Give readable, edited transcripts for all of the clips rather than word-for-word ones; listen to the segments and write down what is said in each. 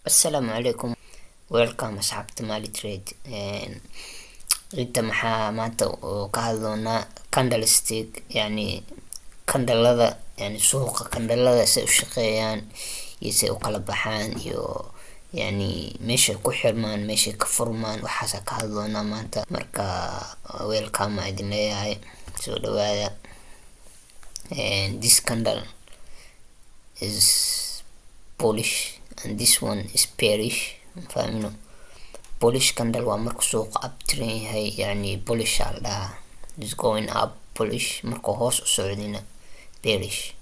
السلام عليكم. ويلكم أصحابتي مالي تريد. inta maxaa maanta oo ka hadloonaa candlestick, yani kandhalada, yani suuqa kandhalada say u shaqeeyaan iyo say u kala baxaan iyo yani meeshay ku xirmaan meeshay ka furmaan waxaasa ka hadloonaa maanta. Marka welcome aa idin leeyahay, soo dhawaada. This candle is Polish and this one is bearish. Fahmino? Polish candle waa marka suuqa uptrend yahay, yani bullish aa ladhahaa, is going up bullish. Marka hoos u socdina bearish.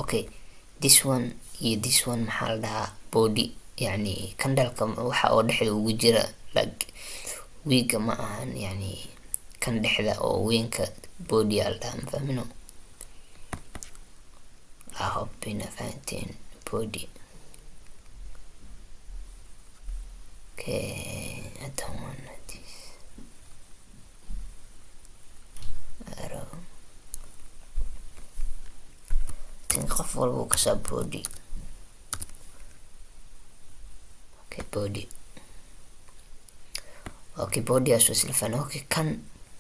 Okay, this one iyo this one maxaa la dhahaa body, yani candleka waxa oo dhexda ugu jira like wiiga ma ahan, yani kan dhexda oo weynka body aa la dhahaa. mafahmino? I hope ina fahanteen body. Okay, I don't want this arrow. Think qof walba kasaa body. Okay, body. Okay, body asu silfan. Okay, kan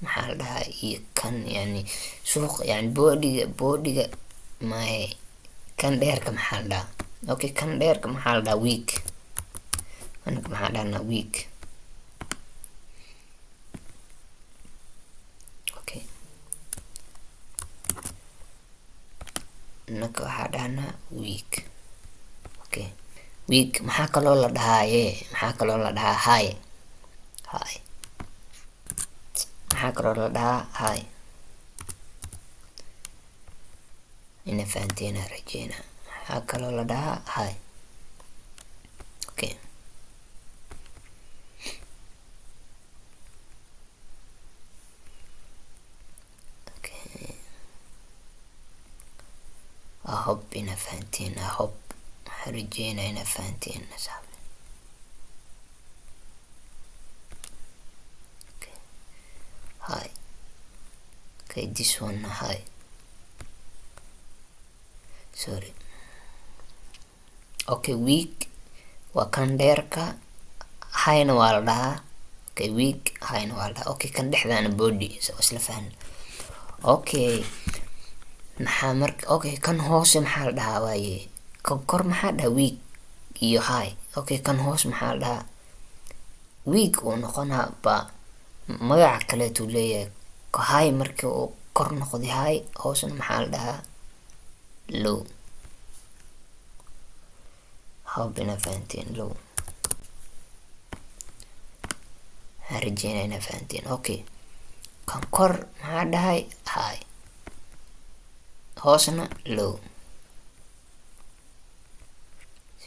maxaa la dhahaa iyo kan, yani suuq, yani bodyga maahe kan dheerka maxaa la dhahaa. Okay, kan dheerka maxaa la dhahaa week. Anaka maxaa dhahnaa week. Okay, anaka waxaa dhahnaa week. Okay, week maxaa kaloo la dhahaaye, maxaa kaloo la dhahaa high. Maxaa kaloo la dhahaa high. ina fahanteena rajeyna. maxaa kaloo la dhahaa high. Okay, I hope ina fahanteen. I hope, waxaan rajeyna ina fahanteen asxaab. Okay, high. Okay, this one high. Sorry. Okay, week waa kan dheerka, highna waa la dhahaa. Okay, week highna waa la dhahaa. Okay, kan dhexdaana body, so isla fahan. Okay, maxaa marka, okay kan hoose maxaa la dhahaa waaye, kan kor maxaa dhahaa week iyo high. Okay, kan hoos maxaa la dhahaa week uu noqonaa ba magaca kaleetuu leeyahay. High markii uu kor noqday high, hoosna maxaa la dhahaa low. hope ina fahanteen low. waxaan rajeynaa ina fahanteen. Okay, kan kor maxaa dhahay high, hoosna low.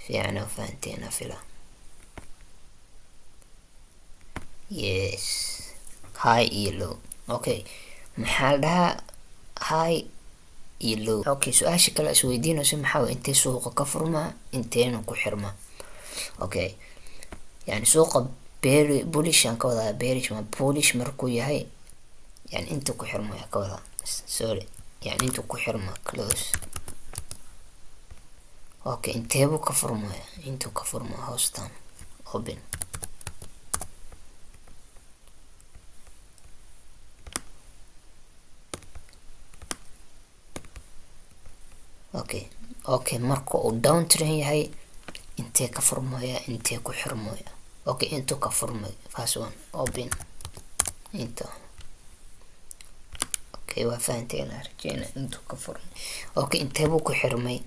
fiican oo fahanteena fila. Yes, high iyo low. Okay, maxaa la dhahaa high iyo low. Okay, su-aasha kale isweydiinayso maxaa way, intee suuqa ka furmaa inteena ku xirmaa. Okay, yani suuqa bullish aan ka wadaa, bearish ma bullish markuu yahay, yani inta ku xirmaa ka wadaa. Sorry, yani inta ku xirmaa close. Okay, inteebuu ka furmaya, intuu ka furmaa hoostan open. Okay, marka uu downtrend yahay intee ka furmaya, intee ku xirmaya. Okay, intuu ka furmay first one open inta. Okay, waa fahanteena rajeyna intuu ka furmay. Okay, inteebuu ku xirmay,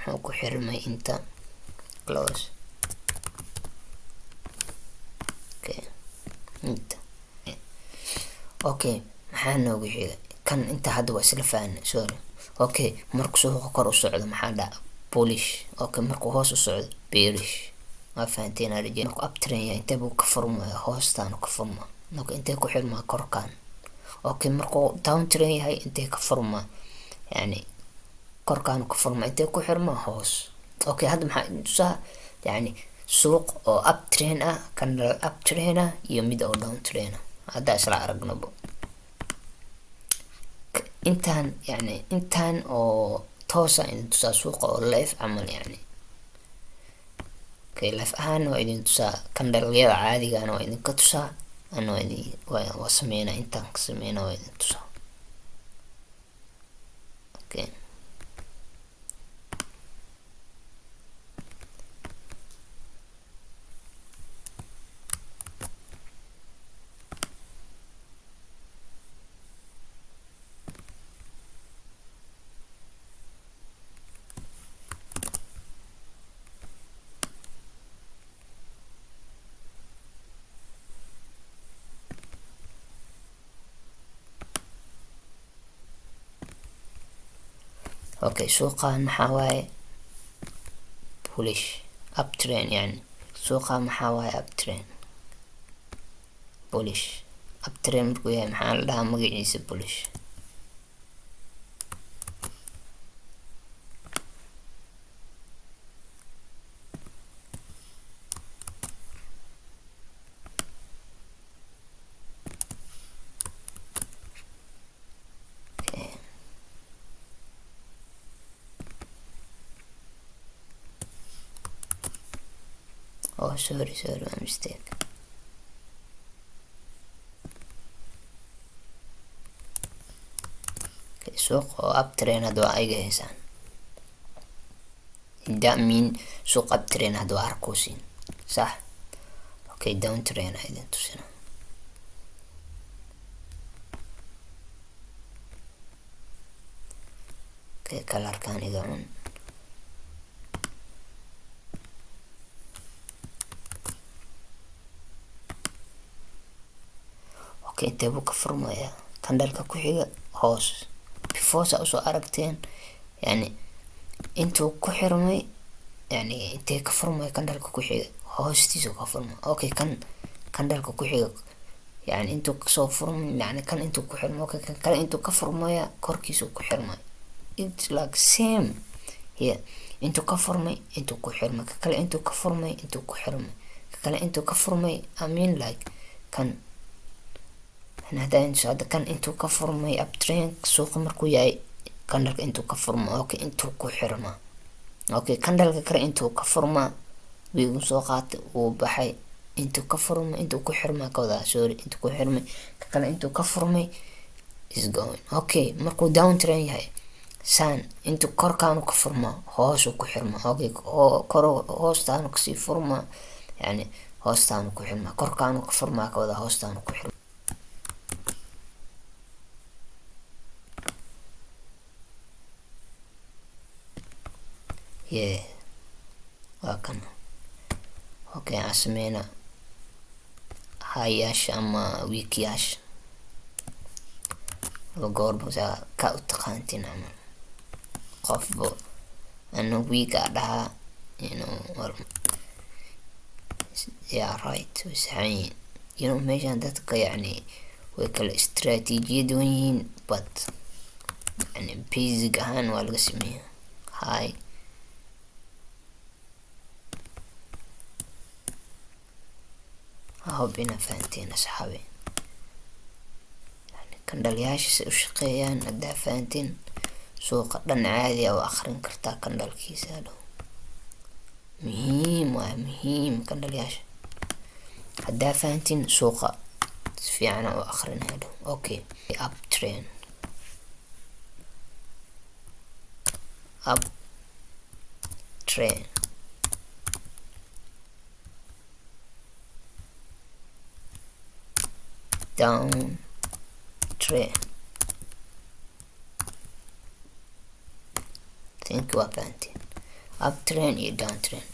muxuu ku xirmay inta close. Okay, inta. Okay, maxaa noogu xiga kan inta hadda waa isla fahanay. Sorry. Okay, markuu suuqa kor u socdo maxaa dhahaa bullish. Okay, markuu hoos u socdo bearish. waa fahanteen rajeyna. markuu uptrend yahay intee buu ka furmaya, hoostaan ka furmaa. Okay, intee ku xirmaa korkaan. Okay, markuu downtrend yahay intee ka furmaa, yani korkaan ka furmaa, intee ku xirmaa hoos. Okay, hadda maxaa tusaa, yani suuq oo uptrend ah, candle uptrend ah iyo mid oo downtrend ah. hadda isla aragnabo. intaan, yani intaan oo toosa in tusaa suuqa oo live camal, yani okay life ahaan waa idin tusaa kandhalyada caadigana waa idinka tusaa ana waa sameynaa intaan ka sameynaa waa idin tusaa okay okay suuqan maxaa waaye bullish uptrend yani suuqan maxaa waaye uptrend bullish uptrend markuu yahay maxaa la dhahaa magaciisa bullish oh sorry my mistake okay suuq oo uptrend hadda waa ayaga heysaan that mean suuq uptrend hadda waa arkoosin sax okay downtrend idin tusina okay kalarkan iga cun intee buu ka furmayaa kandhalka ku xiga hoos before saa usoo aragteen yani intuu ku xirmay yani intee ka furmaya kandhalka ku xiga hoostiisa ka furma okay kan kandhalka ku xiga yani intuu kasoo furmay yani kan intuu ku xirmay okay kan kale intuu ka furmaya korkiisa ku xirmay it's like same here intuu ka furmay intuu ku xirmay ka kale intuu ka furmay intuu ku xirmay ka kale intuu ka furmay I mean like kan hadaan hadda kan intuu ka furmay uptrend suuqa markuu yahay kandhalka intuu ka furma okay intuu ku xirma okay kandhalka kale intuu ka furma wiigu soo qaatay uu baxay intuu ka furma intuu ku xirma kawada sorry intuu ku xirmay ka kale intuu ka furmay is going okay markuu downtrend yahay san intuu korkaanu ka furma hoos uu ku xirma okay kor hoostaanu kasii furma yani hoostaanu ku xirma korkaanu ka furma kawada hoostaanu ku xirma yeah waa kan okay aan sameyna hayaasha ama wiikiyaasha goorba ka u taqaantiin camal qofba ana wiiga dhahaa yeah right saxiin meeshan dadka yani way kala istiraatiijiyad yihiin but yani basic ahaan waa laga sameeyaa hay hope ina fahanteen asxaabi yani kandhalyaasha si u shaqeeyaan haddaa fahanteen suuqa dhan caadi ah oo akhrin kartaa kandhalkiisa hadhow muhiim kandhalyaasha haddaa fahanteen suuqa si fiican oo akhrin hadhow okay uptrend down trend think waa fahanteen uptrend iyo downtrend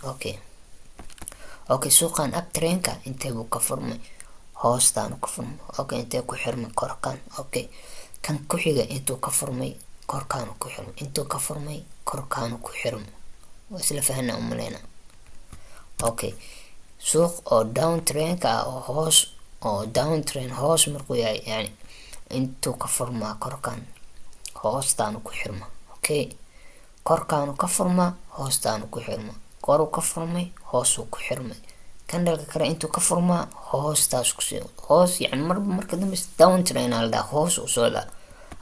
okay suuqan uptrendka intee buu ka furmay hoostaanu ka furmay okay intee ku xirmay korkaan okay kan ku xiga intuu ka furmay korkaanu ku xirmay intuu ka furmay korkaanu ku xirmay waa isla fahanaa umaleyna okay suuq oo downtrendka ah oo hoos oo downtrend hoos markuu yahay yani intuu ka furmaa korkaan hoostaanu ku xirma okay korkaanu ka furmaa hoostaanu ku xirma koru ka furmay hoosuu ku xirmay kandhalka kale intuu ka furmaa hoostaas kusii hoos yani marka dambe downtrend aa la dhaha hoos u socdaa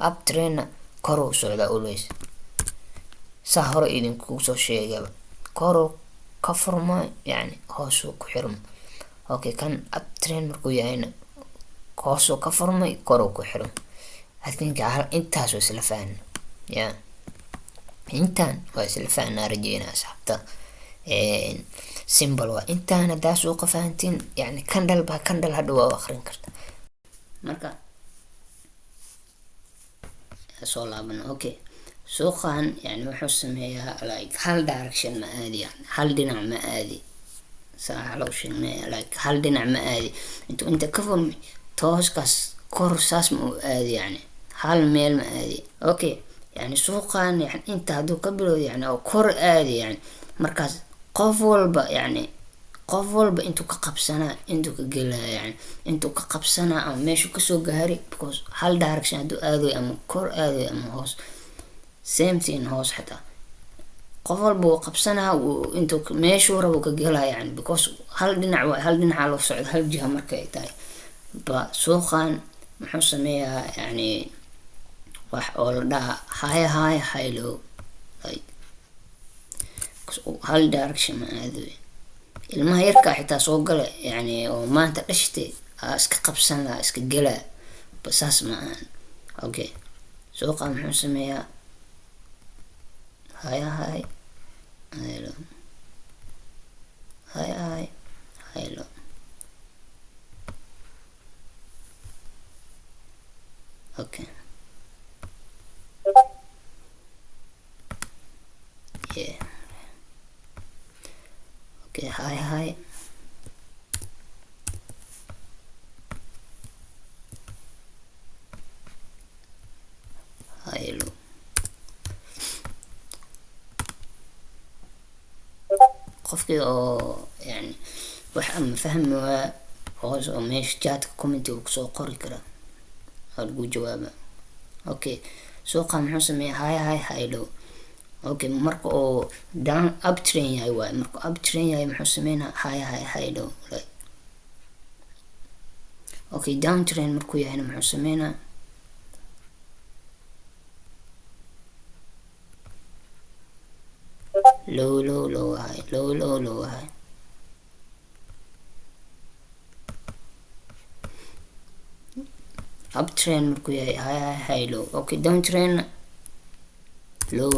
uptrendna koru u socdaa always saa hore idinkugu soo sheegaba koru ka furmo yani hoosuu ku xirmo. Okay, kan uptrend markuu yahayna hoosuu ka furmay koruu ku xirmo. I think intaas waa isla fahanay yeah, intaan waa isla fahanaa rajeynaa asxaabta. simple waa intaan haddaa suuqa fahantiin yani candle baa candle hadha waa aqrin karta. marka soo laaban. Okay, suuqan yani wuxuu sameeyaa like hal direction ma aadi, yani hal dhinac ma aadi. saa loo sheegnay like hal dhinac ma aadi, intuu inta ka furmay tooskaas kor saas ma u aadi, yani hal meel ma aadi. Okay, yani suuqan yani inta hadduu ka bilowdo yani oo kor aadi, yani markaas qof walba intuu ka qabsanaa intuu ka gelaya, yani intuu ka qabsanaa ama meeshuu kasoo gaari, because hal direction hadduu aadayo ama kor aadayo ama hoos, same thing hoos xataa qof walba uu qabsanaa intuu meeshuu rabo ka gelaya, yani because hal dhinac waa hal dhinaca loo socdo, hal jiha markay tahay. ba suuqan muxuu sameeyaa yani wax oo la dhaha high low, like hal direction ma aadayo. ilmaha yarkaa xitaa soo gala yani oo maanta dhashtay iska qabsan lahaa iska gelaa, basaas ma ahan. Okay, suuqan muxuu sameeyaa high low. Okay, yeah, okay, high low. qofkii oo yani wax ama fahmi waa hoos oo meesha chatka comment uu kusoo qori karaa oo lagu jawaaba. Okay, suuqa muxuu sameeyaa high low. Okay, marka oo down uptrend yahay waay, marka uptrend yahay muxuu sameynaa high low like. Okay, downtrend markuu yahayna muxuu sameynaa low high. uptrend markuu yahay high low. Okay, downtrend low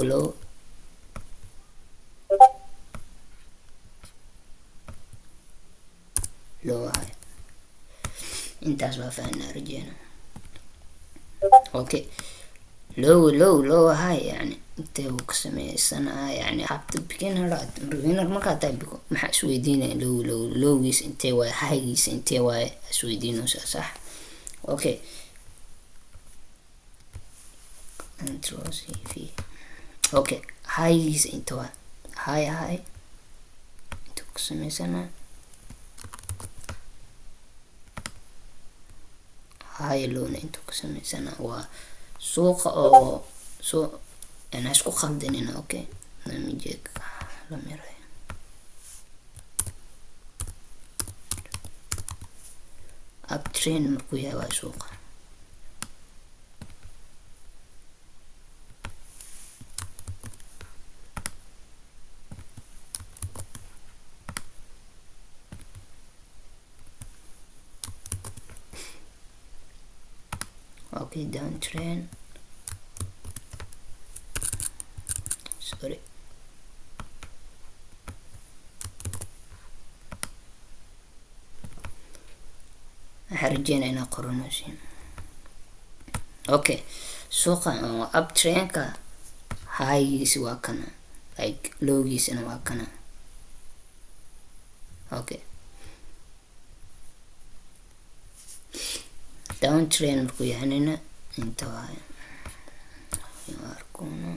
high. intaas waa fahanaa rajeyna. Okay, low high yani intee uu ka sameeysanaa, yani habta beginner markaa tahay maxaa isweydiinaya lowgiisa intee waaye, highgiisa intee waaye isweydiinaysa sax. Okay, okay, highgiisa inta waa high intuu ka sameysanaa, high lowna intuu ka sameysanaa. waa suuqa oo yani isku khaldanina. Okay, namijeg la miray. uptrend markuu yahay waa suuqa. Okay, downtrend sorry. waxaan rajeynaa inaa qoranaysiin. Okay, suuqa uptrendka highgiisa waa kana, like lowgiisana waa kana. Okay, downtrend markuu yahanina inta waaye arkuna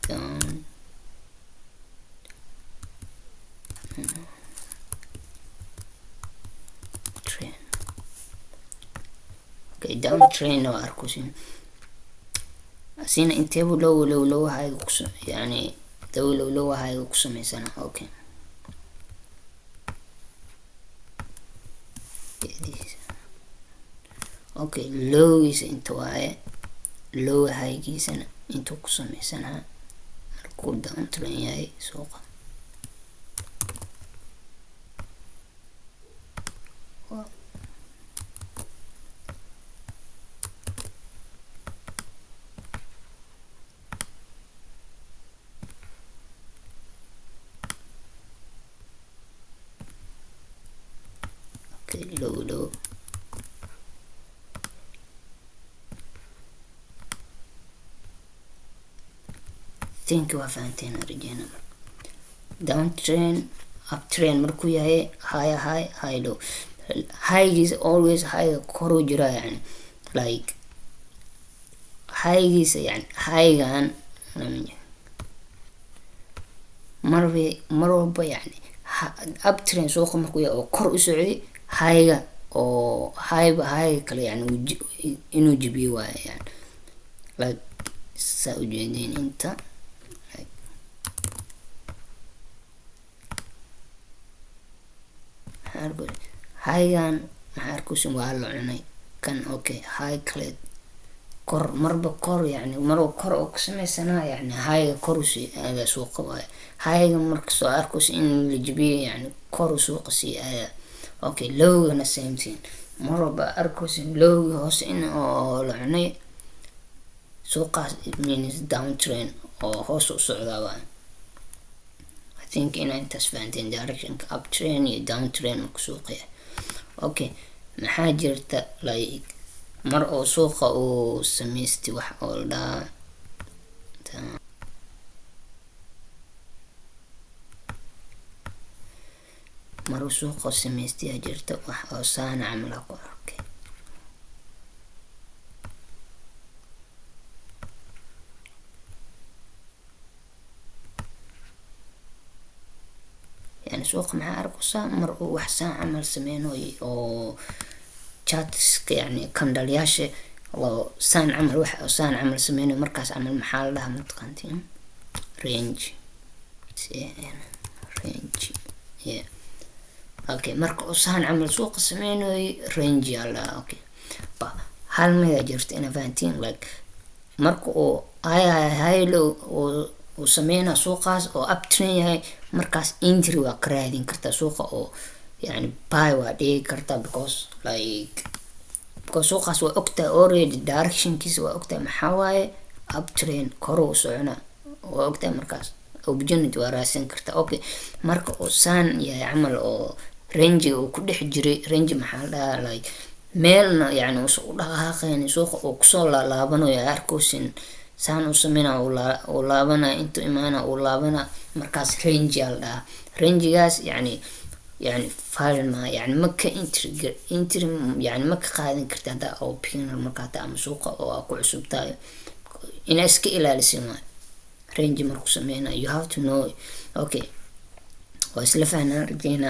down trend. Okay, downtrend waa arkusin asina inteebu low high yani low high ku sameysana. Okay, okay, lowgiisa inta waaye, low highgiisana intuu ku sameysanaa markuu downtrend yahay suuqa. okay low think waa fahanteen rajayna downtrend uptrend markuu yahay high low high is always high koru jira yani like high is yani highgan mar walba yani uptrend suuqa markuu yahay oo kor u socday highga oo high kale yani inuu jibiyo waaye yani like saa ujeedeen inta highgan maxaa arkusin waa la cunay kan okay high kale kor marba kor yani marba kor oo ka samaysanaa yani highga kor usii aada suuqa waaye highga marka soo arkus in la jibiyo yani kor suuqa sii aada okay lowgana same thing marba arkusin lowga hoose in oo la cunay suuqaas it means downtrend oo hoos u socdaa waaye I think inay intaas fahanteen directionka uptrend iyo downtrend marka suuqa yahay okay maxaa jirta like mar oo suuqa uu samaystay wax oo la dhahaa mar uu suuqa samaystay jirta wax oo saan camal ku arkay يعني سوق maxaa arkaysaa mar uu wax saan camal sameynayo oo chartska yani kandalyaasha oo saan camal wax oo saan camal sameynayo markaas camal maxaa la dhahaa mataqaantiin range yeah okay marka uu saan camal suuqa sameynayo range yalla okay ba hal mid jirta ina fahantiin like marka uu high low oo sameeyna suuqaas oo uptrend yahay markaas entry waa ka raadin kartaa suuqa oo yani buy waa dhigi kartaa because suuqaas waa ogtahay already directionkiisa waa ogtahay maxaa waaye uptrend koru socona waa ogtahay markaas opportunity waa raadsan kartaa okay marka oo saan yahay camal oo range uu ku dhex jiray range maxaa la dhahaa like meelna yani u dhaqaaqayn suuqa oo kusoo laabanayo arkoosin saan u sameyna uu laabana inta imaana uu laabana markaas range yal dhaha rangegaas yani falma yani maka entry yani maka qaadan karta hada oo beginner markaa taa ama suuqa oo ku cusubtahay ina iska ilaalisin waa range markuu sameyna you have to know okay waa isla fahnaa rajayna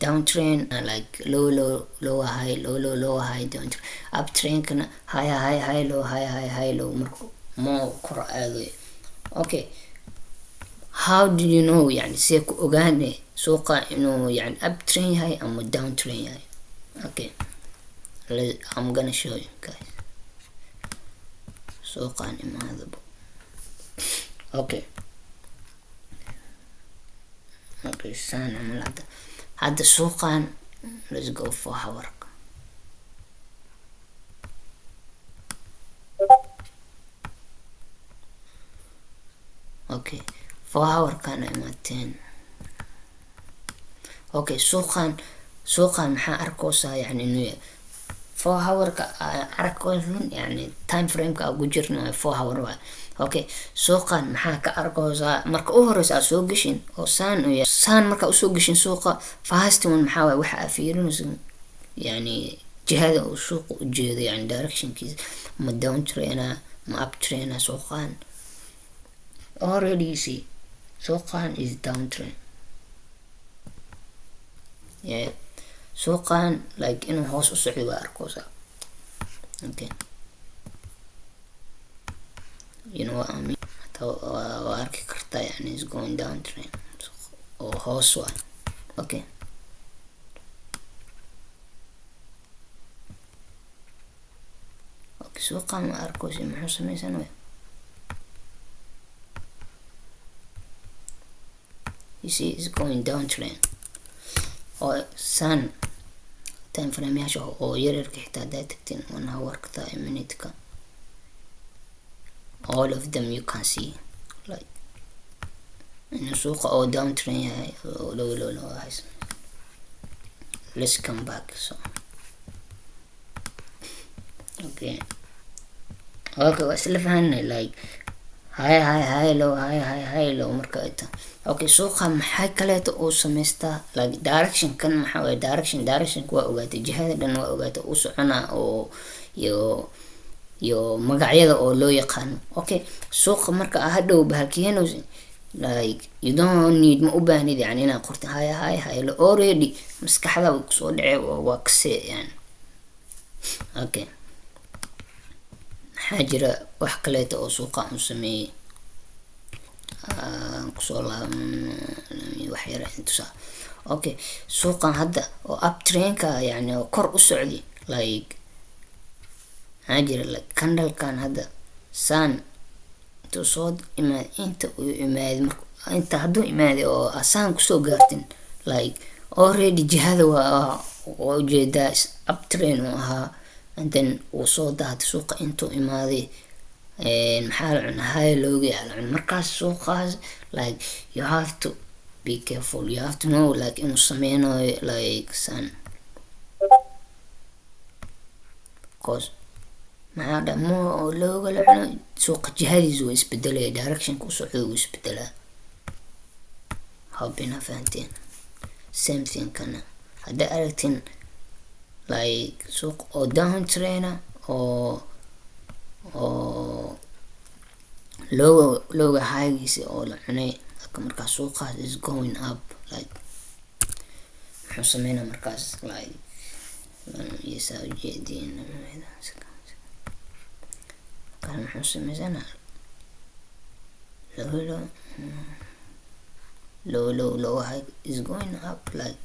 downtrend like low high downtrend uptrend kana high low markuu more kor aado okay how do you know yani see ku ogaane suuqa inuu yani uptrend yahay ama downtrend yahay okay I'm gonna show you guys suuqan imaadaba okay saan camal hadda suuqan let's go for hour okay 4 hour kan imaateen okay suuqan maxaa arkoosaa yani inuu 4 hour ka arkoosin yani time frame ka ugu jirna 4 hour waa okay suuqan maxaa ka arkoosaa marka u horeysa soo gashin oo saan marka u soo gashin suuqa fast one maxaa waa waxa fiirinayso yani jihada uu suuqa u jeedo yani directionkiisa ma downtrend ma uptrend suuqan already you see suuqan is downtrend yeah suuqan like inuu hoos u socdo waa arkoosaa okay you know what I mean waa arki kartaa yani is going downtrend oo hoos waa okay okay suuqan ma arkoosi muxuu sameysanayaa you see it's going downtrend or sun time frame yaasha oo yararka xitaa hadaa tagtiin 1 hour ka minute ka all of them you can see like in suuqa oo downtrend yahay oo low let's come back. So okay waa isla fahanay like high low marka ita okay suuqa maxay kaleeto uu samaystaa like direction kan maxaa waye direction waa ogaatay jihada dhan waa ogaatay uu soconaa oo iyo magacyada oo loo yaqaano okay suuqa marka hadhow bahalkiyeeno like you don't need ma u baahnid yani inaad qorto high low already maskaxda uu kusoo dhacay waa kasee yani okay maxaa jira wax kaleeto oo suuqa uu sameeyey kusoo wax yar tusaa okay suuqan hadda oo uptrendka yani oo kor u socday like maxaa jira like candlekan hadda saan intuu soo imaad inta uu imaad inta hadduu imaaday oo asaan kusoo gaartin like already jihada waa ujeedaa uptrend uu ahaa and then uu soo daatay suuqa intuu imaaday maxaa la cunaa high lowga la cunaa markaas suuqaas like you have to be careful, you have to know like inuu sameynayo like san cause maxaa dhamo oo looga la cuno suuqa jihadiisu waa isbedelaya directionka u socdo wuu isbedelaa hobina fahanteen same thing kana hadda aragtin like suuq oo down trainer oo looga highgiisa oo la cunay markaa suuqaas is going up like muxuu sameynaa markaas like yesaa ujeediin kan muxuu sameysana low high is going up like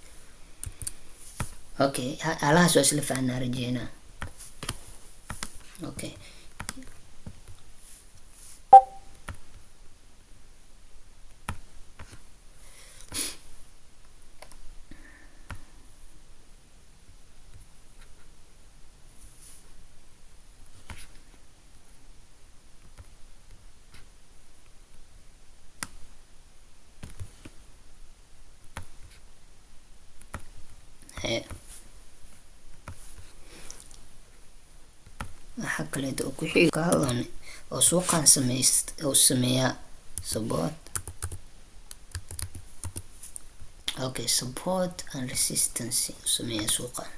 okay alahaas waa isla fahnaa rajeynaa okay waxa kaleeto oo ku xiga hadlan oo suuqan sameeyaa support okay support and resistance sameeyaa suuqan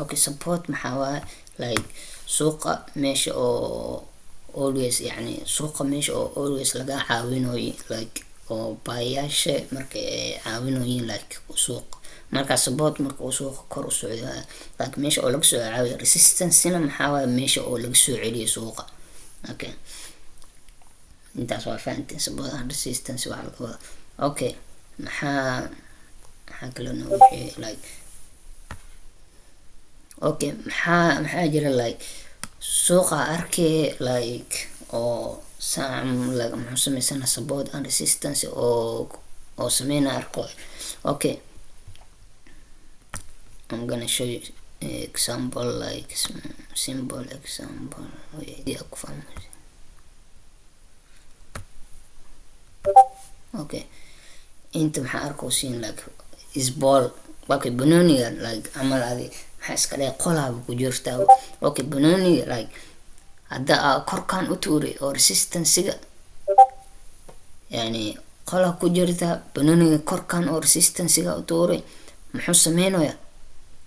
okay support maxaa waaye like suuqa meesha oo always yani suuqa meesha oo always laga caawinayo like oo baayaasha marka ay caawinayeen like suuq marka support marka uu suuqa kor u socdo like meesha oo laga soo caawiyo resistance-na maxaa waaye meesha oo laga soo celiyo suuqa okay intaas waa fahanteen support and resistance waxa laga wada okay maxaa kale noo wixii like okay maxaa jira like suuqa arkay like oo sam like muxuu sameysana support and resistance oo sameyna arko okay I'm gonna show you example like simple example okay inta maxaa arko siin like is ball okay banoniga like amal adi maxaa iska dhigay qolaaba ku jirtaa okay banoniga like hadda korkan u tuuray oo resistance-ga yani qola ku jirta banoniga korkan oo resistance-ga u tuuray muxuu sameynayaa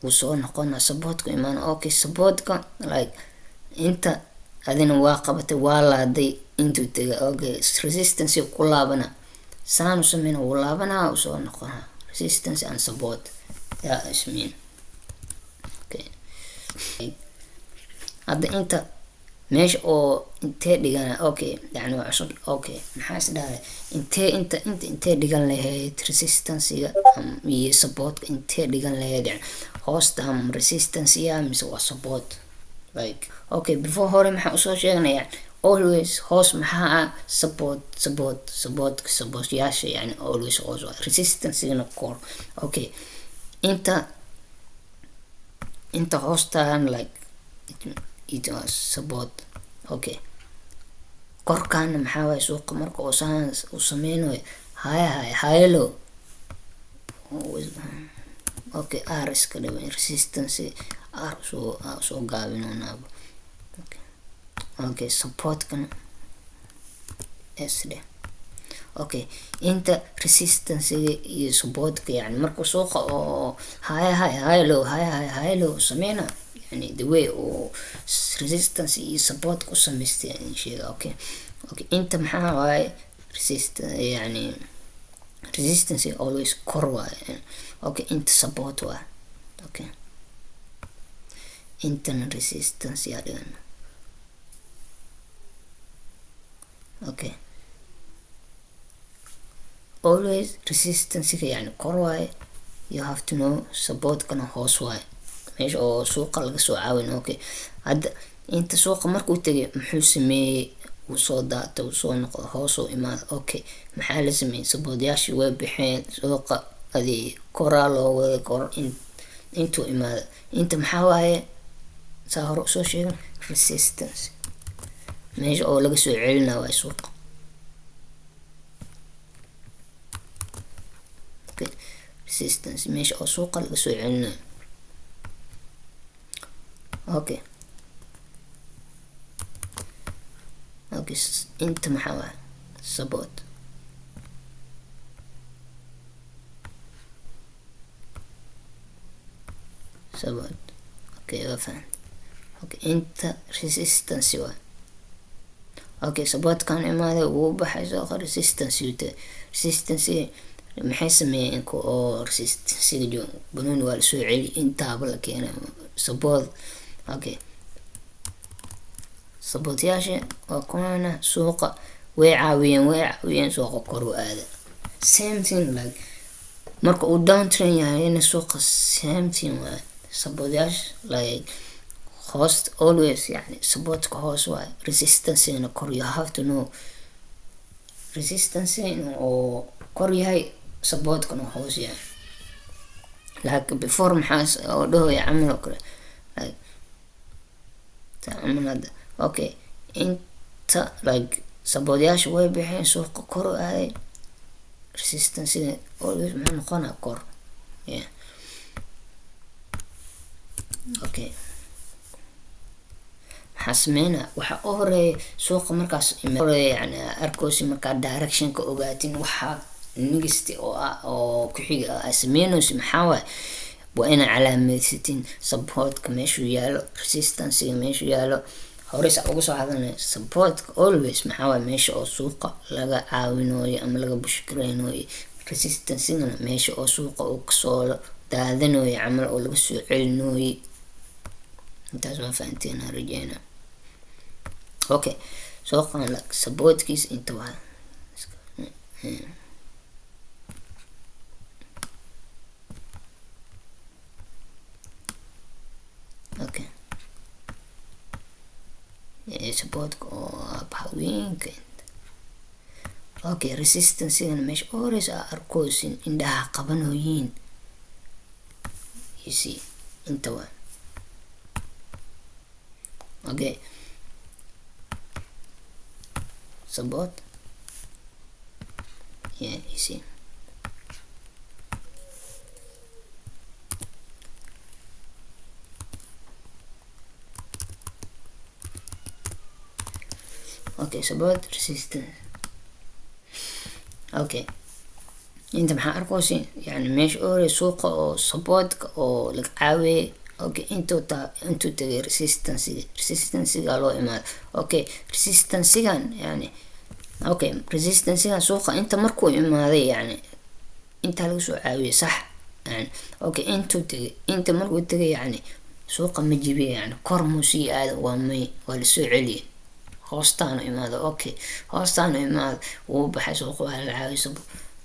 wuu soo noqonaa supportka imaana okay supportka like inta adina waa qabatay waa laaday intuu tegay okay resistance ku laabana saanu sameyna wuu laabanaa wuu soo noqonaa resistance and support yaa ismiin okay hadda inta meesha oo intee dhigana okay yani waa cusub okay maxaa is dhahay intee dhigan lahayd resistance-ga iyo support intee dhigan lahayd yani hoosta resistance ya mise waa support like okay before hore maxaa usoo sheegnaya always hoos maxaa support yaasha yani always hoos resistance-gana core okay inta hoostaan like it was support okay korkan maxaa waay suuqa marka oo saan u sameynayo high low okay r iska dhiban resistance r soo gaabinoonaba okay supportkana s dheh okay inta resistance iyo supportka yani marka suuqa oo high low sameyna yani the way oo resistance iyo support ku sameystay in sheega okay inta maxaa waaye resistance always kor waaye okay inta support waaye okay intana resistance yaa dhigan okay always resistance yani kor waaye you have to know support kana hoos waaye meesha oo suuqa laga soo caawin okay hadda inta suuqa markuu tagay muxuu sameeyay uu soo daatay uu soo noqdo hoos oo imaado okay maxaa la sameeyay supportyaashii way bixeen suuqa adii koraa loo wada kor intuu imaado inta maxaa waaye saa hore soo sheegan resistance meesha oo laga soo celinaa waaye suuqa resistance meesha oo suuqa laga soo celinaa okay inta maxaa waaye support okay waa fahan okay inta resistance waaye okay support kan imaaday wuu baxay soo resistance maxay sameeyeen oo resistance jo banooni waa la soo celi intaaba la keenay support okay supportyaasha waa kuwana suuqa way caawiyeen suuqa kor u aada same thing like marka uu downtrend yahay in suuqa same thing waa supportyaasha like host always yani supportka hoos waa resistance ina kor you have to know resistance oo kor yahay supportkana hoos yahay like before maxaa oo dhahoya camal oo kale like taamada okay inta like supportyaasha way bixeen suuqa kor u aaday resistance always maxaa noqonaa kor yeah okay xasmeena waxa horeey suuqa markaas horeey yani arkoosi marka direction ka ogaatin waxa nigiste oo ku xiga asmeenos maxaa waaye waa ina calaamaysatin supportka meeshu yaalo resistance meeshu yaalo horeysa ugu soo hadalnay supportka always maxaa waaye meesha oo suuqa laga caawinooyo ama laga bushkareynayo resistance meesha oo suuqa uu kasoo daadanayo camal oo laga soo celinooyo intaas waa fahanteen rajayna okay suuqan like supportkiis inta waa okay support oo bahaweenka okay resistance meesha always arkoosin indhaha qabanooyin you see inta waa okay support yeah you see okay support resistance okay inta maxaa arkoosin yani meesha oo suuqa oo supportka oo laga caawiyay okay intuu tagay resistance loo imaado okay resistance yani okay resistance suuqa inta markuu imaaday yani inta laga soo caawiyay sax yani okay inta markuu tagay yani suuqa ma jibiyay yani kor musi aad waa la soo celiyay hoostaana imaado okay hoostaana imaado wuu baxay suuqa waa la caawiyay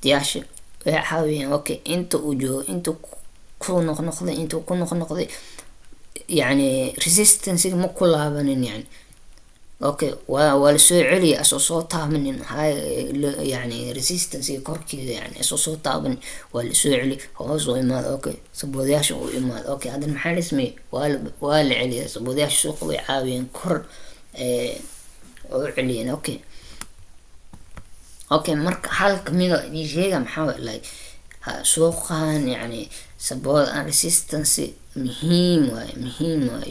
diyaasha way caawiyeen okay inta uu joogo inta ku noqnoqday يعني resistance ما كلابن يعني اوكي ولا سو علي اسو تابن هاي يعني resistance كوركي يعني اسو تابن ولا سو علي هوس ويما اوكي سبودياش ويما اوكي هذا المحل اسمي ولا علي سبودياش سوق ويعاوين كور علينا اوكي marka halka mido ni sheega maxaa like suuqan يعني support and resistance muhiim waaye.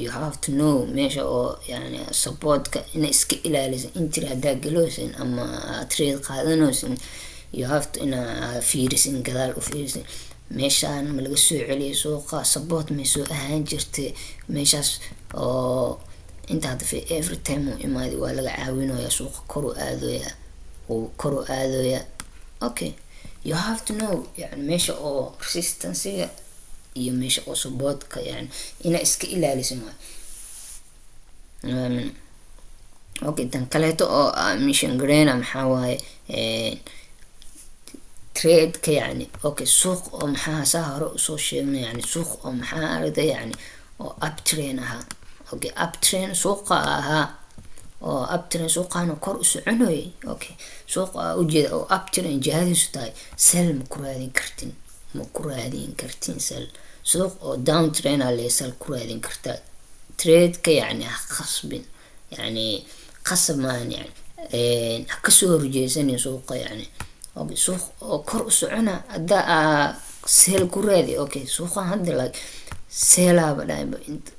You have to know meesha oo yani supportka ina iska ilaaliso entry hadaa galoosin ama trade qaadanoosin, you have to ina fiirisin gadaal u fiirisin meeshaan ma laga soo celiyo suuqa, support may soo ahaan jirtay meeshaas oo inta hadda every time uu imaadi waa laga caawinaya suuqa kor u aadooya. Okay, you have to know yani meesha oo resistancega iyo meesha oo supportka yani ina iska ilaalisin waaye. Okay, tan kaleeto oo mission grana maxaa waaye trade ka yani okay suuq oo maxaa saa hore usoo sheegnay yani suuq oo maxaa arda yani oo uptrend ahaa. Okay, uptrend suuqa ahaa oo uptrend suuqaana kor u soconayo. Okay, suuqa ujeeda oo uptrend jihadiisu tahay sell ma ku raadin kartin sell. suuq oo downtrend ale sell ku raadin kartaa. trade ka yani khasbin yani qasab maan yani kasoo horjeesanin suuqa yani. Okay, suuq oo kor u socona hadda sell ku raadi. Okay, suuqan hadda like seelaaba dhaybo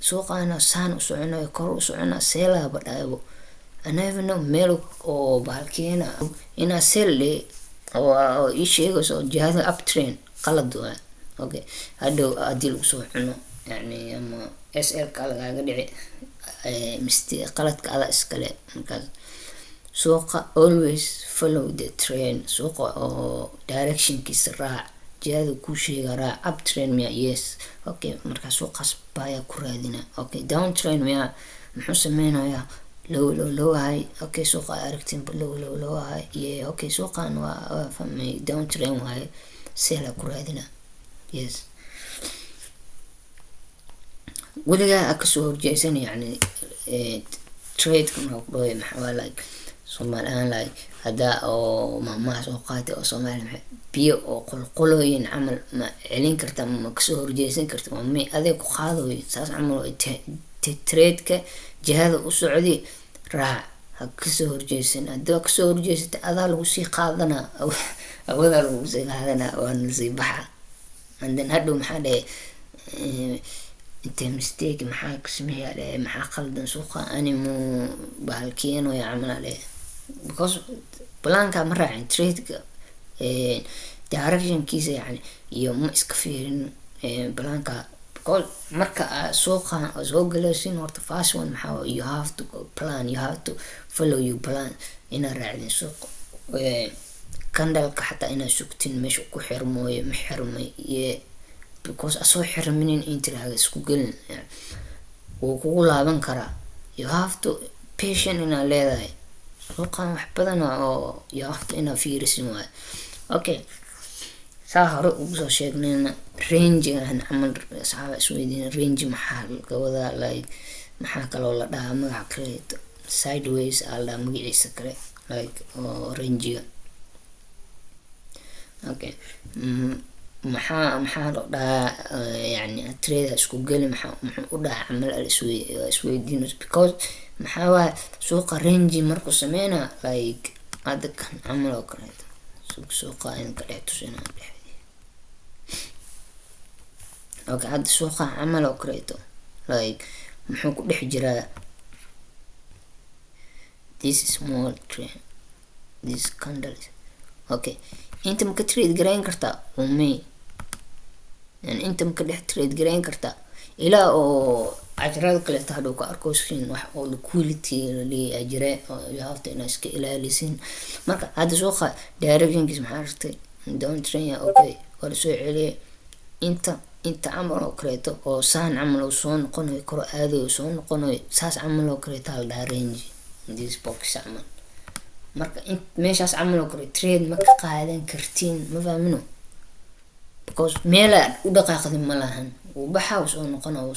suuqaana saan u soconayo kor u socona seelaaba dhaybo. I never know meel oo bahalkeena ina sell oo ii sheegayso jihada uptrend qalad waa. Okay, hadhow hadii lagu soo cuno yani ama SL ka lagaaga dhici mistake qaladka ada iskale. markaas suuqa always follow the trend. suuqa oo directionkiisa raac, jihada ku sheega raac. uptrend miya yes. Okay, markaas suuqaas baya ku raadina. Okay, downtrend miya muxuu sameynaya low high. Okay, suuqa aragtin low high yeah. Okay, suuqan waa fahmay downtrend waaye sell ku raadina yes. weligaa kasoo horjeesan yani trade kuma dhooy maxaa like Soomaalian like hada oo maamaha soo qaatay oo Soomaali biyo oo qolqolooyin camal ma celin karta ma kasoo horjeesan karta waa may adeeg ku qaadooy saas camal trade ka jihada u socdi raac ha kasoo horjeesan. hadda kasoo horjeesata adaa lagu sii qaadana awada lagu sii qaadana waa nasi baxa and then hadhow maxaa dhahay inta mistake maxaa ka sameeyay maxaa qaldan suuqa animu bahalkeeno ya camal because planka ma raacin trade-ka direction-kiisa yani iyo ma iska fiirin planka. because marka suuqa soo galaysin horta first one maxaa you have to plan, you have to follow your plan ina raacdin suuqa candle-ka xataa ina sugtin meesha ku xirmooyo ma xirmay because asoo xirminin intraaga isku gelin wuu kugu laaban karaa. you have to patient ina leedahay suuqan wax badan oo you have to ina fiirisin waaye. Okay, saa hore ugu soo sheegnayna range-gan camal saxaaba isweydiin range maxaa laga wadaa like maxaa kaloo la dhahaa magac kale sideways ala magaciisa kale like range-ga. Okay, maxaa loo dhahaa yani trade isku gali maxaa u dhahaa camal isweydiin because maxaa waa suuqa range markuu sameeyna like hadda kan camal oo kale suuqa in ka dhex tusina dhexdi. Okay, hadda suuqa camal oo kale like muxuu ku dhex jiraa this small trend this candle. Okay, inta ma ka trade garayn kartaa umay yani inta ma ka dhex trade garayn kartaa ilaa oo ajrada kale hadhow ka arkoosin wax oo liquidity li ajre you have to iska ilaalisin. marka hadda suuqa direction-kiisa maxaa aragtay downtrend ya. Okay, waa soo celiye inta camal oo kaleeto oo saan camal oo soo noqonayo kor aado soo noqonayo saas camal oo kaleeto la range this box camal. marka meeshaas camal oo kale trade ma ka qaadan kartiin ma fahmino because meela u dhaqaaqdin ma lahan uu baxa soo noqonayo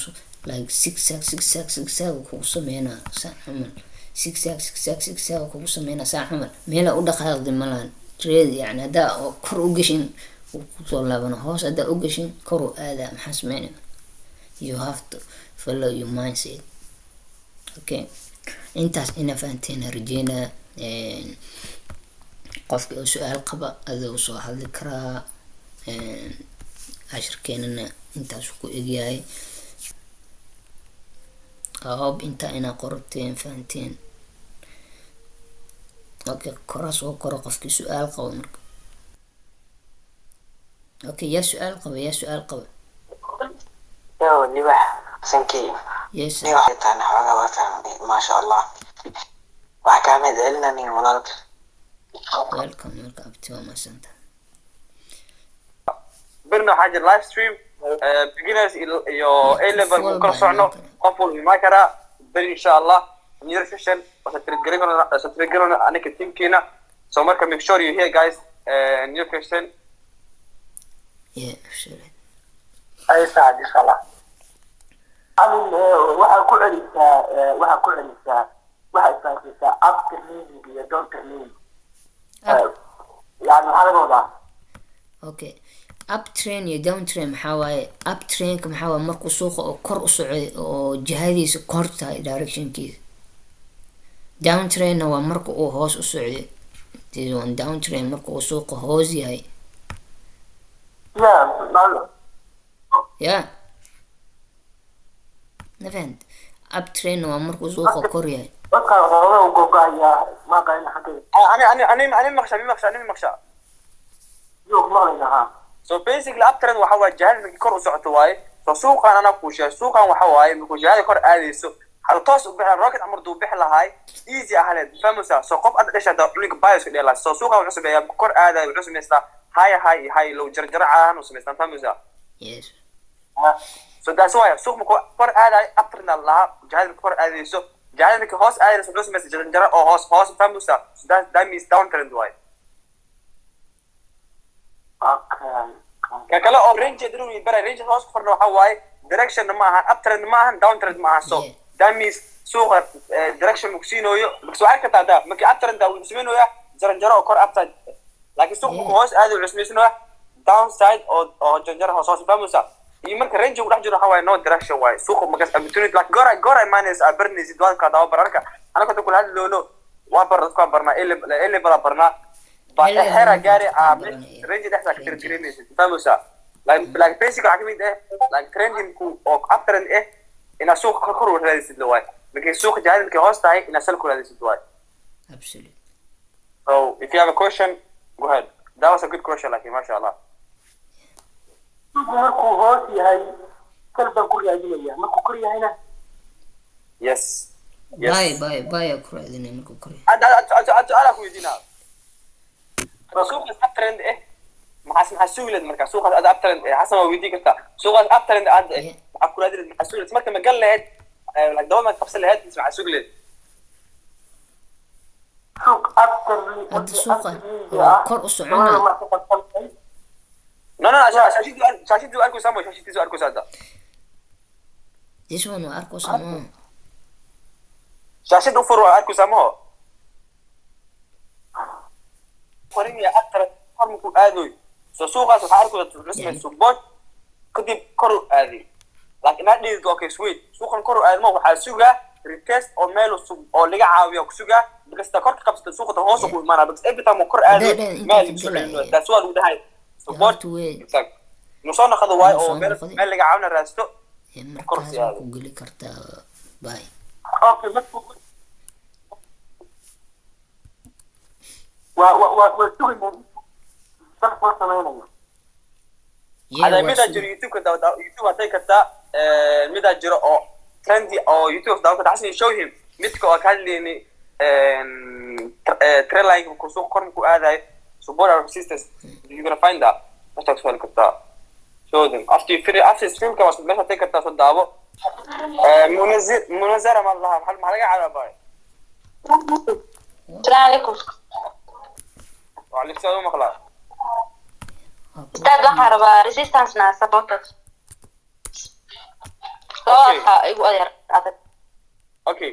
like zigzag ku sameeyna saa camal zigzag ku sameeyna saa camal meela u dhaqaaqdin ma lahan trade yani hada oo kor u gashin ku soo laabana hoos hada u gashin kor u aada maxaa sameeyna. you have to follow your mindset. Okay, intaas ina fahanteen rajeyna qofka oo su'aal qaba adoo soo hadli karaa cashirkeenana intaas ku egyahay. hope intaa inaa qorateen fahanteen. okay kora soo koro qofkii su-aal qabo marka. okay yaa su-aal qaba yo libax sankii yes niga xitaan xoogaa waa fahmay maasha allah waxaa kaa mahad celinaya walaalka. welcome marka abti waa mahadsanta. برنا حاجة لايف ستريم beginners iyo A level ku kala socno qof walba imaan karaa beri insha Allah new session وسترجعنا أنا كتيم كينا so marka make sure you here guys new session yeah sure ay saad insha Allah amin waxa ku celisaa after meeting iyo don't mean yani halagooda. okay up train iyo down train maxaa waaye? up trainka maxaa waaye markuu suuqa oo kor u socday oo jihadiisa kor tahay directionkiisa. down trainna waa marka uu hoos u socday. this one down train marka uu suuqa hoos yahay. yeah nafahant. up trainna waa markuu suuqa kor yahay. أنا مخشى so basically uptrend waxa waa jahada kor u socoto waaye so suuqan ana ku sheey suuqan waxa waaye markuu jahada kor aadayso hal toos u bixin rocket amar duu bixi lahaay easy ahaleed fahamsa so qof ad dhashada link bias ku dheelaa so suuqan wuxuu sameeyaa kor aaday wuxuu sameystaa high low jarjarcaan u sameystaa fahamsa yes so that's why suuq markuu kor aaday uptrend laha jahada kor aadayso jahada markuu hoos aadayso wuxuu sameystaa jarjar oo hoos fahamsa so that means downtrend waaye. كلا أو range يدرون يبرر range خلاص كفرنا حواي direction معها uptrend معها downtrend معها so that means سوق direction مكسينه يو بس وعارك تعدا مكي uptrend ده ومسمينه يا جرنجرة أو كور upside لكن سوق مكوس هذا وعسمينه downside أو جرنجرة هو صوص فهموسا يمكن range وراح جرو حواي no direction واي سوق مكاس opportunity like جورا مانيس أبرني زيدوان كذا وبرناك أنا كنت أقول هذا لونه وابر برنا إلي برنا حيرة جاري عامل رينج ده إحنا كتير كريمي فهموسا like basic عكمين إيه like trending كو أو uptrend إيه إن السوق كرو هذا السدواي لكن السوق جاهز كهوست هاي إن سلكو هذا السدواي. absolutely. So if you have a question go ahead. That was a good question like ما شاء الله. markuu hoos yahay kalban ku raadinaya markuu kor yahayna yes bye ku raadinaya markuu kor yahay. أنا كويدينا سوق uptrend إيه محسولة مركز سوق هذا uptrend إيه حسب ما ودي كذا سوق هذا uptrend عاد إيه أقول هذا محسولة مركز مجال لهاد like دوما تفصل لهاد اسمه محسولة سوق أكثر هذا سوق كور أسعنا لا شاشيد دو أركو سامو شاشيد دو أركو سادا this one أركو سامو شاشيد أفرو أركو سامو فريق أكثر فرمكو آدوي سوق هذا حركة رسمي سبوت كدي كرو آدي لكن هذا اللي دوكي سويت سوق كرو آدي ما هو حاسوجا ريكست أو ميلو سوق أو لقى عاوية وسوجا بس تكرر قبض السوق ده هو سوق المانا بس إبدا تام كرو آدي مال سوق ده سؤال وده هاي سبوت نصنا خذوا واي أو مال لقى عاونا رأسته كرسي هذا كقولي كرتا باي أوكي بس وسوق هذا ميدا جرو يوتيوب كده يوتيوب هتاي كده ميدا جرو أو ترندي أو يوتيوب ده كده حسني show him متكو أكل لي ترى لايك كوسو كورن كو هذا support our sisters you're gonna find that مش هتسوي كده show them after stream كمان مش هتاي كده صدقوا منزرة ما الله حل ما لقى على باي السلام عليكم وعليكم السلام ورحمة استاذ waxaan rabaa resistance na supporters igu adeer adag okay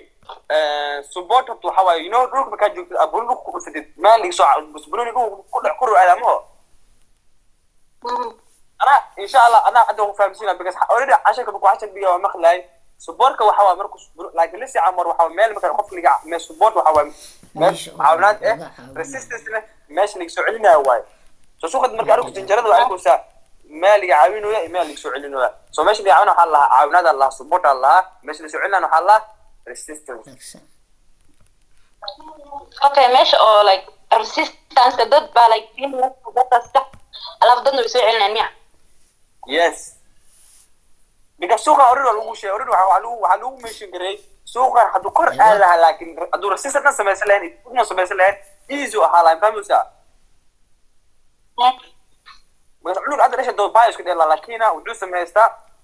support waxa waaye you know dhulka markaa joogtid abun dhulka ku sidid maali soo busbuuni ku dhac kuru aadamo ana insha Allah ana hadda ku fahamsiina because already casharka ku casharka biyo ma maqlay supportka waxa waa markuu like lisi amar waxa meel markaa qof liga support waxa waa meel caawinaad resistance meesha laga soo celinayo waaye soo suuqa marka arku janjarada waa arkusa meel caawinaya meel soo celinaya soo meesha caawina waxa la caawinada Allah support Allah meesha soo celinana waxa la resistance okay meesha oo like resistance dad baa like dadka alaab dadna way soo celinayaan miya yes because suuqa orida lagu sheegay orida waxa lagu meeshin garay suuqa haduu kor aadaha laakiin haduu resistance sameeysan lahayn inuu sameeysan lahayn easy aha la fahmaysa wuxuu aad leeyahay dad baa isku dheelaa laakiin wuxuu sameeysta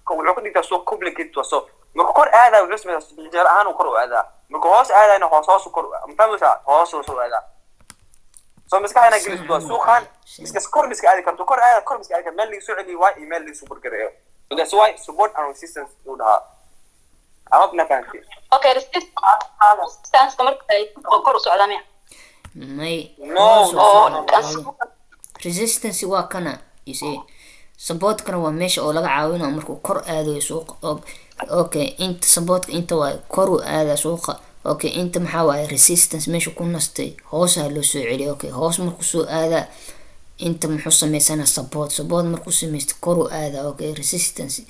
wuxuu ku dhigtaa suuq complicated waso marka kor aada wuxuu sameeysta jeer ahaan uu kor u aadaa marka hoos aadayna hoos kor fahmaysa hoos u aadaa soo miskaana gelisto suuqan iska kor miska aadi karto kor aada kor miska aadi meel lagu soo celiyo waa email lagu soo burgareeyo so that's why support and resistance uu dhaha abna kanti okay resistance marka ay kor u socdaan miya no resistance waa kana you see support kana waa meesha oo laga caawinayo markuu kor aadayo suuqa okay inta support inta waa kor u aada suuqa okay inta maxaa waaye resistance meesha ku nastay hoos loo soo celiyo okay hoos markuu soo aada inta muxuu sameysana support markuu sameysto kor u aada okay resistance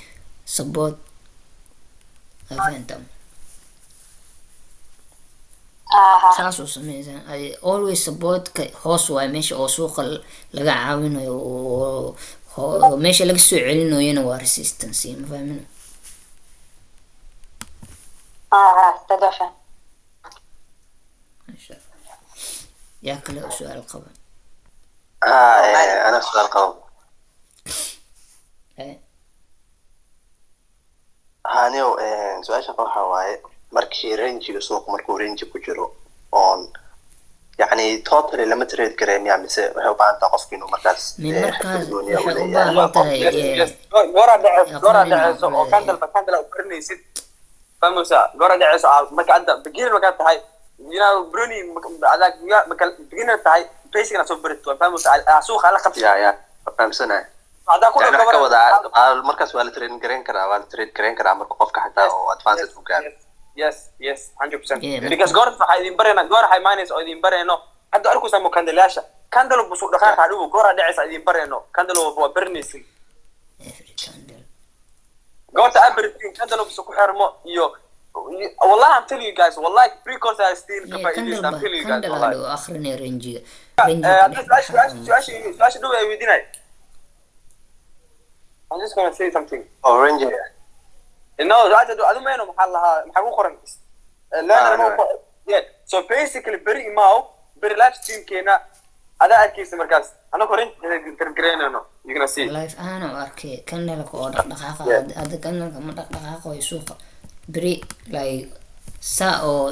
support afantam saas uu sameysan always support ka hoos waaye meesha oo suuqa laga caawinayo oo meesha laga soo celinayona waa resistance ma fahmin تدافع ما شاء الله يا كلا سؤال قبل أنا سؤال قبل هانيو سؤال شقة حواي مركي رينجي سوق مركو رينجي كجرو on يعني توتالي لما تريد كريم يعني هو بعد تقص إنه مركز من مركز غورا دعس أو كاندل أو كرني ست فموسى غورا دعس ما كان بقير ما كان تهاي ينا بروني على ما كان بقينا تهاي بيسك أنا صبرت فموسى أسوق على خمسة يا فهم سنة هذا كله يعني حكى وضع المركز ولا تريد كرين كرا ولا تريد كرين كرا مركو قفك حتى أو أدفانسد مكان yes 100% because God waxay idin barayna goor hay minus oo idin barayno hadda arku samo kandalaasha kandalo busu dhaqaaq haduu goor dhacaysa idin barayno kandalo waa barnisi goorta abartin kandalo busu ku xirmo iyo wallahi I'm telling you guys wallahi pre-course I still ka faa'iideysan I'm telling you guys wallahi kandalo akhrini range su'aasha dhow ay weydiinay I'm just going to say something orange إنه هذا أدو ما إنه محل قرن لا أنا ما so basically بري ماو بري لايف ستريم كنا هذا أكيد مركز أنا قرن ترجرين إنه you gonna see لايف أنا أركي كان لك دقيقة هذا كان لك دقيقة يسوق بري لاي ساعة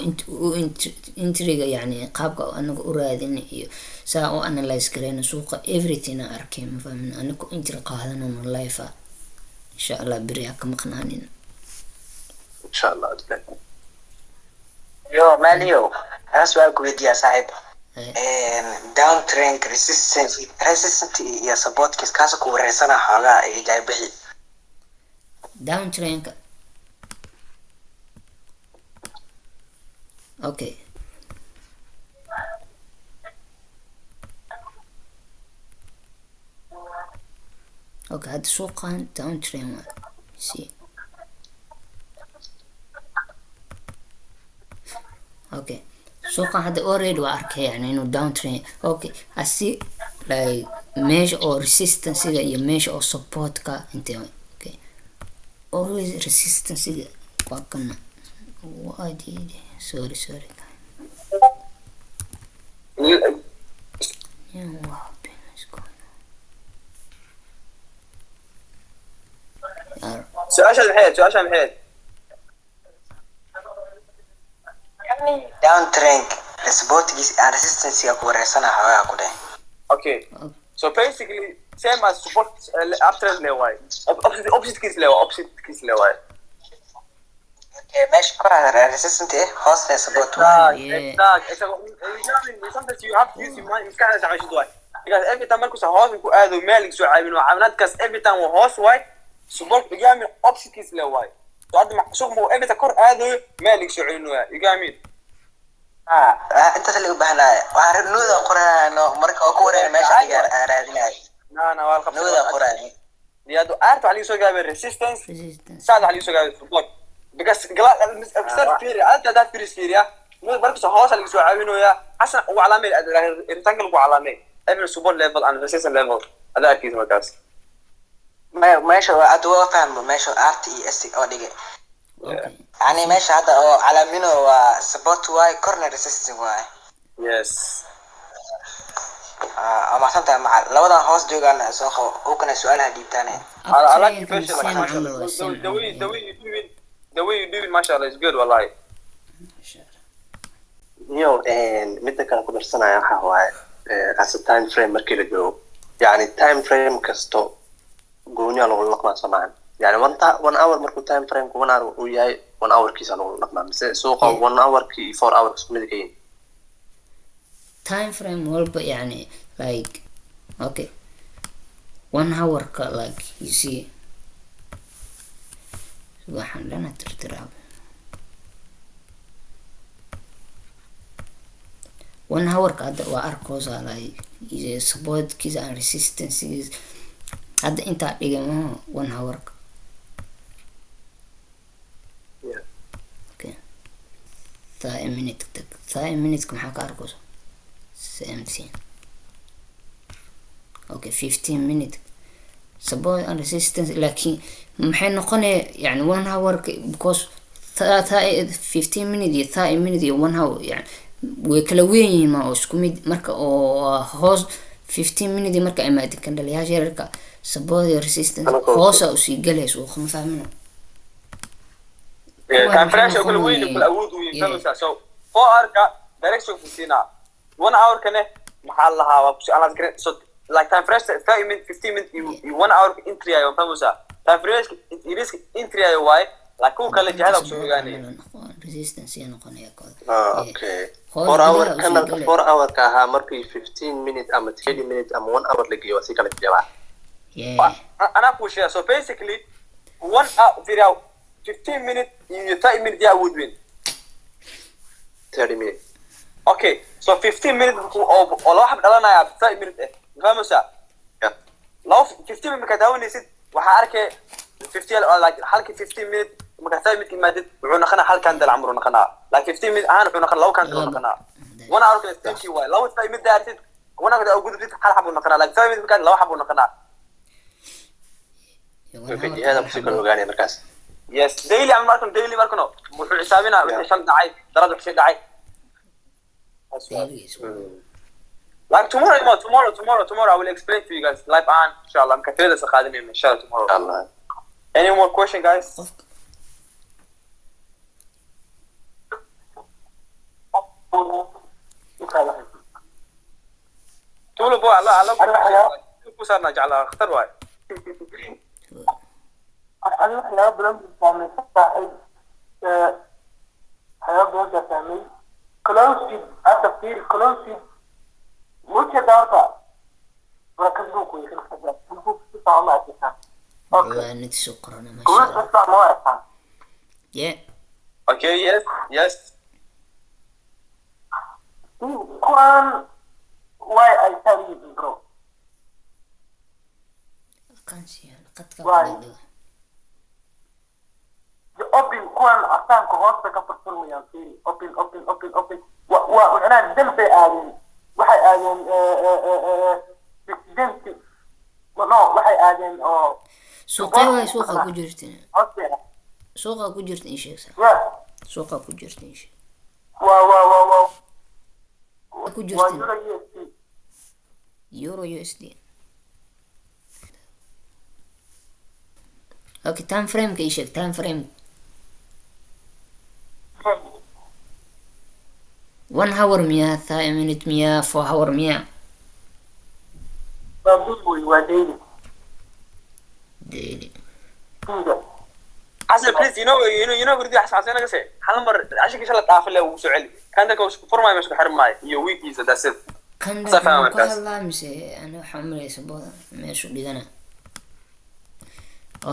انت رجع يعني قابك أنا أرادني ساعة أنا لايس كرين سوق everything أركي مفهمين أنا انت رقاهنا من لايفا إن شاء الله بري هكذا مقنعين إن شاء الله أدلع يو ماليو أنا سؤال كويدي يا صاحب داون ترينك ريسيستنت يا سبوت كيس كاسك ورسنا حاجة جاي بحي داون ترينك أوكي أوكي هذا سوقان داون ترين سي اوكي سوق هذا اوريدي واركي يعني انه داون ترين اوكي اسي لاي ميج او ريسيستنس يا ميج او سبورت كا انت اوكي اولويز ريسيستنس وكنا وادي سوري سؤال محيد داون ترينك سبوت كيس ريسيستنس يا ورسنا حاجة كده okay so basically same as support after level opposite case level ماشي كده ريسيستنت ايه خاص سبوت sometimes you have to use your mind مسكحة تعيش دواي because every time مركز هوس نكو آذو مالك سو عامل وعاملات كاس every time وهوس واي support بيعمل opposite case level so عاد ما شوف مو every time كور آذو مالك سو عينو يقامين انت اللي بهنا وعارف نوذا قرنا انه مركز اكو ورين ماشي راديناي أنا والقب نودا قراني دي أدو أرت عليه سو جاب resistance resistance ساعد عليه سو جاب support because قلا أكثر فيري أنت ده فيريس فيريا مو بركز هواس اللي سو عامينه يا حسن وعلامة rectangle وعلامة even support level and resistance level هذا أكيد مكاس ماشي أدو فهم ماشي RTS أو دقيقة okay يعني ماشي هذا على منه سبورت واي كورنر ريسيستنج واي yes أما أحسنت مع لو ده هوس جوجان سوق هو كان سؤال هدي تاني I like uptrend your كان question like same ما شاء عمل الله same the way عمل you do it ما شاء الله is good والله iyo midda kale ku darsanaya waxa waaye as a time frame markii la joogo yani time frame kasto gooniya lagu dhaqmaa samaan yani 1 hour markuu time frame ku 1 hour uu yahay 1 hour kiisa lagu dhaqmaa mise suuqa 1 hour ki 4 hours isku mid yihiin time frame walba يعني like okay 1 hour ka like you see waxaan lana tirtiraa 1 hour ka hadda waa arkoosa like support kiisa and resistance hadda intaa dhigamo 1 hour ka okay 30 minute 30 minutes maxaa ka arkoosa same thing okay 15 minutes support and resistance لكن maxay noqonaya yani 1 hour because 15 minutes iyo 30 minutes iyo 1 hour yani way kala weyn yihiin ma oo isku mid marka oo hoos 15 minutes marka imaad kan dhaliyaasha yarka support iyo resistance hoosa u sii galayso oo ma fahmino time frame oo kala weyn kala awood u yeesho so 4 hour ka direction kusina 1 hour kana maxaa la lahaa aan la so like time frame 30 minutes 15 minutes you 1 hour entry ayo famusa time frame risk entry ayo way like ku kala jihada ku soo gaanay resistance iyo noqonaya kooda okay 4 hour kana 4 hour ka ahaa markii 15 minutes ama 30 minutes ama 1 hour la geeyo si kala jawaab ana ku sheegay so basically 1 hour video 15 minutes iyo 30 minutes ya would win 30 minutes okay so 15 minutes oo loo xab dhalanaya 30 minutes فهموسا yeah لو 15 minutes كداونيsid waxa arkay 50 like halkii 15 minutes marka 30 minutes imaadid wuxuu naqana halkan dal amru naqana like 15 minutes aan wuxuu naqana law kan dal naqana 1 hour kale stinky way law 30 minutes daartid wana kada ugu dibid hal xabo naqana like 30 minutes kan law xabo naqana hada ku kala ogaanay markaas yes daily am markan daily markano wuxuu xisaabina wixii shal dhacay darada wixii dhacay like tomorrow I will explain to you guys live on inshallah I'm كثير سخادين ان شاء الله tomorrow inshallah any more question guys تقولوا بو على كوسرنا جعل اختار واي انا احنا بلم فاهمين صاحب حياه بيرجع فاهمين كلوسي التفكير كلوسي مش دارتا ركزوكوا يا اخي نشوف تسعه مع تسعه والله انت شكرا ما شاء الله كل تسعه موافقه yeah okay yes Quran why I tell you bro كان شيء قد Right. the open Quran أحسن كهوس كفر يا سيري open وأنا دم في آلين waxay aadeen presidenti no waxay aadeen oo suuqay way suuqa ku jirteen codbeera suuqa ku jirteen sheeg sax yeah suuqa ku jirteen sheeg wow ku jirteen waa euro USD okay time frame ka sheeg time frame 1 hour miya 30 minute miya 4 hour miya baabul waa daily daily حسن please you know gurdi xasaasina ka say hal mar ashii shala dhaafle uu soo celi kan dadka isku furmay meesha xarim maay iyo weekiisa that's it kan Safaan dadka markaas. ku hadlaa mise ana waxaan umaleysay badan meeshu dhigana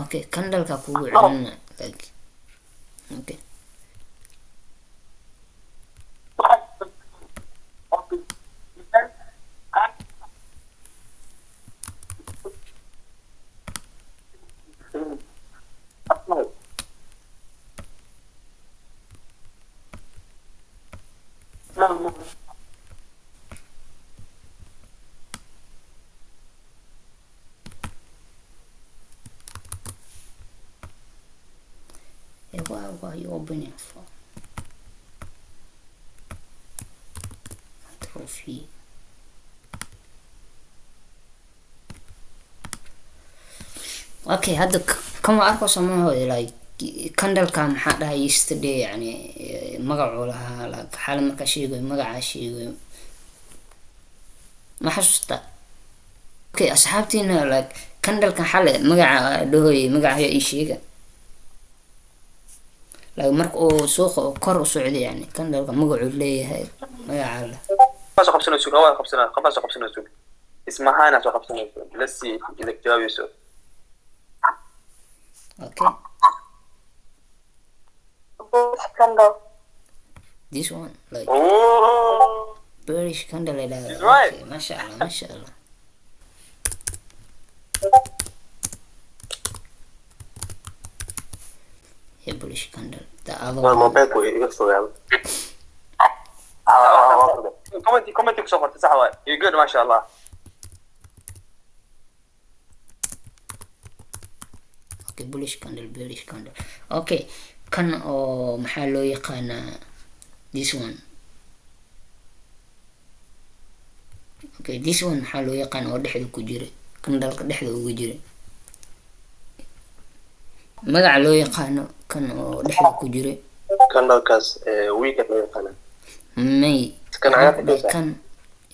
okay kan dalka kugu celina like okay Hey, what are you opening for? Trophy. Okay, هذا كم أعرفه سماه like candle كان حدا yesterday يعني مقعوا لها like حال ما كشيء مقع شيء ما حسست. Okay أصحابتي إنه like candle كان حال مقع دهوي مقع هي أي شيء. like مركو سوق كر سعودي يعني candle كان مقعوا ليه هاي مقع له. خلاص خمسين سوق هو خمسين خلاص خمسين سوق اسمها أنا سوق خمسين سوق let's see إذا جواب يسوق. Okay. Candle. This one like Oh, bearish candle like that. He's right. Okay, ما شاء الله ما شاء الله. Yeah, bullish candle. The other ما one. بيكو يقصوا يعني كومنتي كسوفر تسعة واحد you good ما شاء الله. Okay, bullish candle, bearish candle. Okay, kan oo maxaa loo yaqaanaa this one. Okay, this one maxaa loo yaqaan oo dhexda ku jira candleka dhexda ugu jira magaca loo yaqaano kan oo dhexda ku jira candlekaas week loo yaqaana may kan cagaarka ku jira kan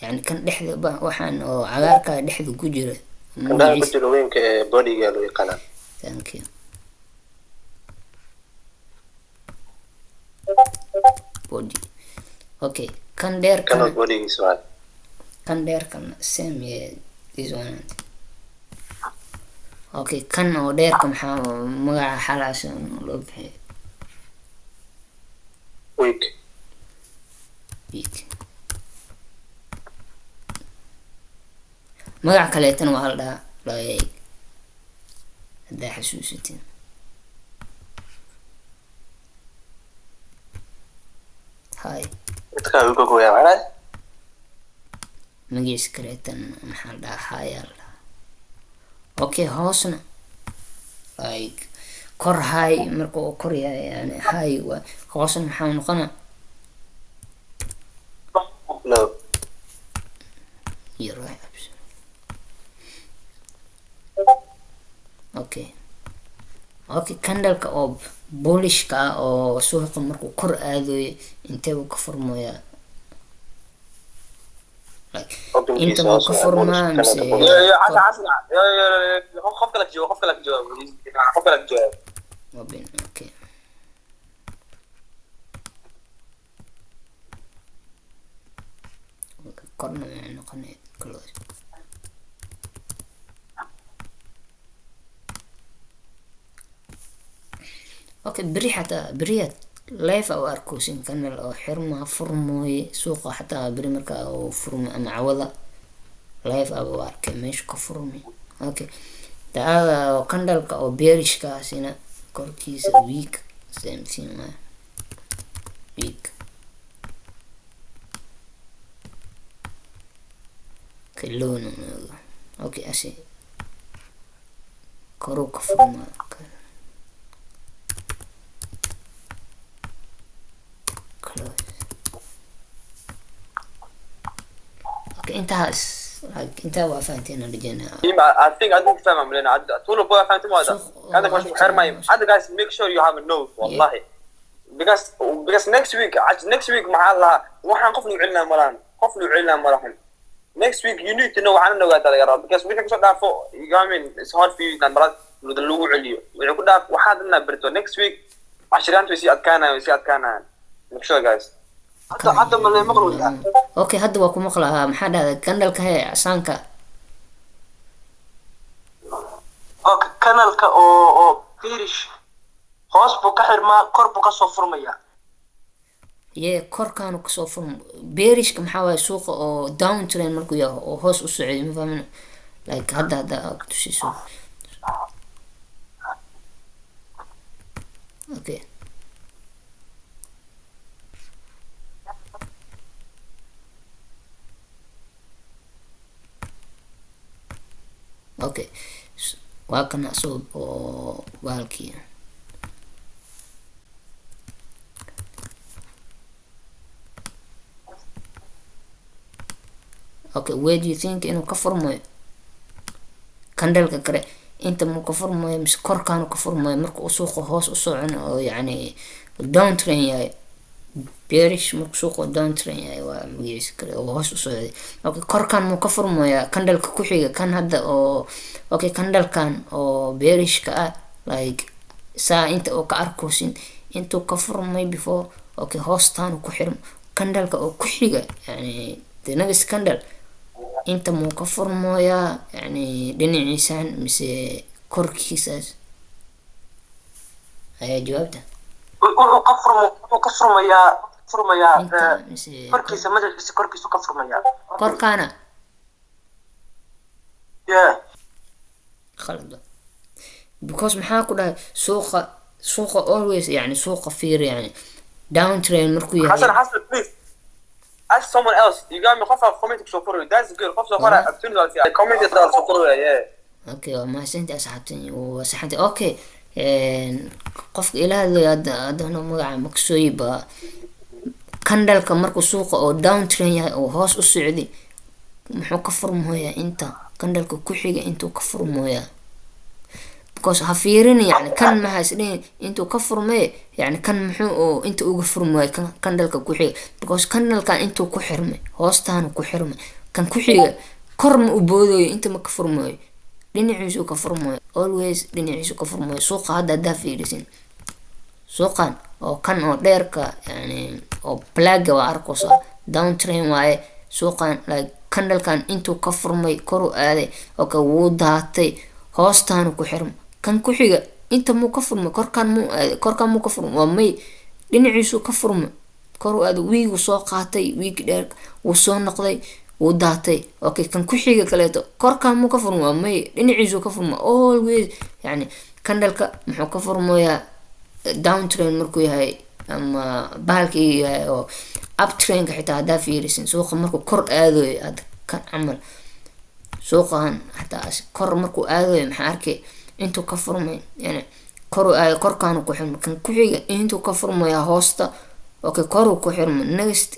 yani kan dhexda waxaan oo cagaarka dhexda ku jira candleka ku jira weynka bodyga loo yaqaana. Thank you. Body. Okay, kan dheer candle bodygiisa waa kan dheer kan same yeah, this one. Okay, kan oo dheerka maxaa magaca xalaas loo bixiyo week week. magaca kaleetana waa la dhahaa like haddaa xasuusatiin hay dadka uga gooyaa macnaha magiis kaleetan maxaa la dhahaa hayaa la dhahaa. Okay, hoosna like kor high marka uu kor yahay yani high waa hoosna maxaa noqonaa low you're right absolutely. Okay. Okay, candleka oo bullishka ah oo suuqa markuu kor aadayo intee buu ka furmayaa like inta buu ka furmaa mise حتى عسنا خفت لك جواب خفت لك جواب خفت لك جواب. open okay. korna waxay noqonaya close. Okay, beri حتى بريات live أو أركوسين كان أو حرمة فرموي سوق حتى بري مركا أو فرم أما عوضة live أو أركي مش كفرمي. Okay, ده كندل أو بيرش كاسينا كوركيس week same thing ما week. كلونه اوكي اسي كروك فرما كلوز اوكي انت وافنتين رجعنا I think I don't فاهم لأن طول البوي فهمت ما هذا عندك مش خير ما عندك guys make sure you have a note والله because next week مع الله وحنا قفنا وعلنا مران قفنا وعلنا مران. Next week you need to know عن النوع هذا يا رب because we can start that for you know what I mean it's hard for you كان مرات ندلوه عليه ويقول ده واحد لنا بريتو next week عشرين تويسي أتكانا make sure guys حتى من المغرب اوكي هذا واكو مقلة محد هذا كندلك هي عسانكا اوكي كانالka oo fiirish hoos buu ka xirmaa kor buu ka soo furmaya يا كوركانو كسو فرم بيريش كم حواي سوق او داون ترين مركو يا او هوس السعودي ما فاهمين لايك هذا اكتشي سوق اوكي okay waa kana soo oo baalkii okay where do you think inuu ka furmayo candle-ka kale inta muu ka furmayo mise korkaanu ka furmayo marka uu suuqa hoos u socono oo yacni downtrend yahay bearish marka suuqa downtrend yahay waa magiis kale oo hoos u socday okay korkan muu ka furmaya candle-ka ku xiga kan hadda oo okay candle-kan oo bearish-ka ah like saa inta oo ka arkoosin intuu ka furmay before okay hoostaan ku xirmo candle-ka oo ku xiga yani the next candle inta muu ka furmaya yani dhinaciisaan mise korkiisaas ayaa jawaabta wuxuu ka furmayaa inta mise korkiisa madaxiisa korkiisu ka furmayaa korkaana yeah khalad because maxaa ku dhahay suuqa always yani suuqa fiir yani downtrend markuu yahay حسن please ask someone else you got me خفف comment so for that's good خفف so far opportunity على comment ده so for yeah okay waa mahadsantahay asxaabtani waa saxantay okay qofka ilaahay hadana magaca maksooyiba candle-ka markuu suuqa oo downtrend yahay oo hoos u socday muxuu ka furmooyaa inta candle-ka ku xiga intuu ka furmooyaa because ha fiirin yani kan ma hasdeen intuu ka furmay yani kan muxuu oo inta uga furmay kan candle-ka ku xiga because candle-kan intuu ku xirmay hoostaanu ku xirmay kan ku xiga kor ma u boodayo inta ma ka furmayo dhinaciisu ka furmayo always dhinaciisu ka furmayo suuqa hadda fiirisin suuqan oo kan oo dheerka yani oo plaga waa arkoosa downtrend waaye suuqan like candle-kan intuu ka furmay kor u aaday okay wuu daatay hoostaanu ku xirmay kan ku xiga inta muu ka furmay korkan muu ka furmay waa may dhinaciisu ka furmay kor u aaday wiigu soo qaatay wiig dheer wuu soo noqday wuu daatay okay kan ku xiga kaleeto korkan muu ka furmay waa may dhinaciisu ka furmay always yani candle-ka muxuu ka furmayaa downtrend markuu yahay ama bahalkii yahay oo uptrend-ka xitaa haddaa fiirisin suuqa markuu kor aadayo hadda kan camal suuqan hataa kor markuu aadayo maxaa arkay intuu ka furmay yani kor aaday korkaanu ku xirmay kan ku xiga intuu ka furmaya hoosta okay koruu ku xirmay next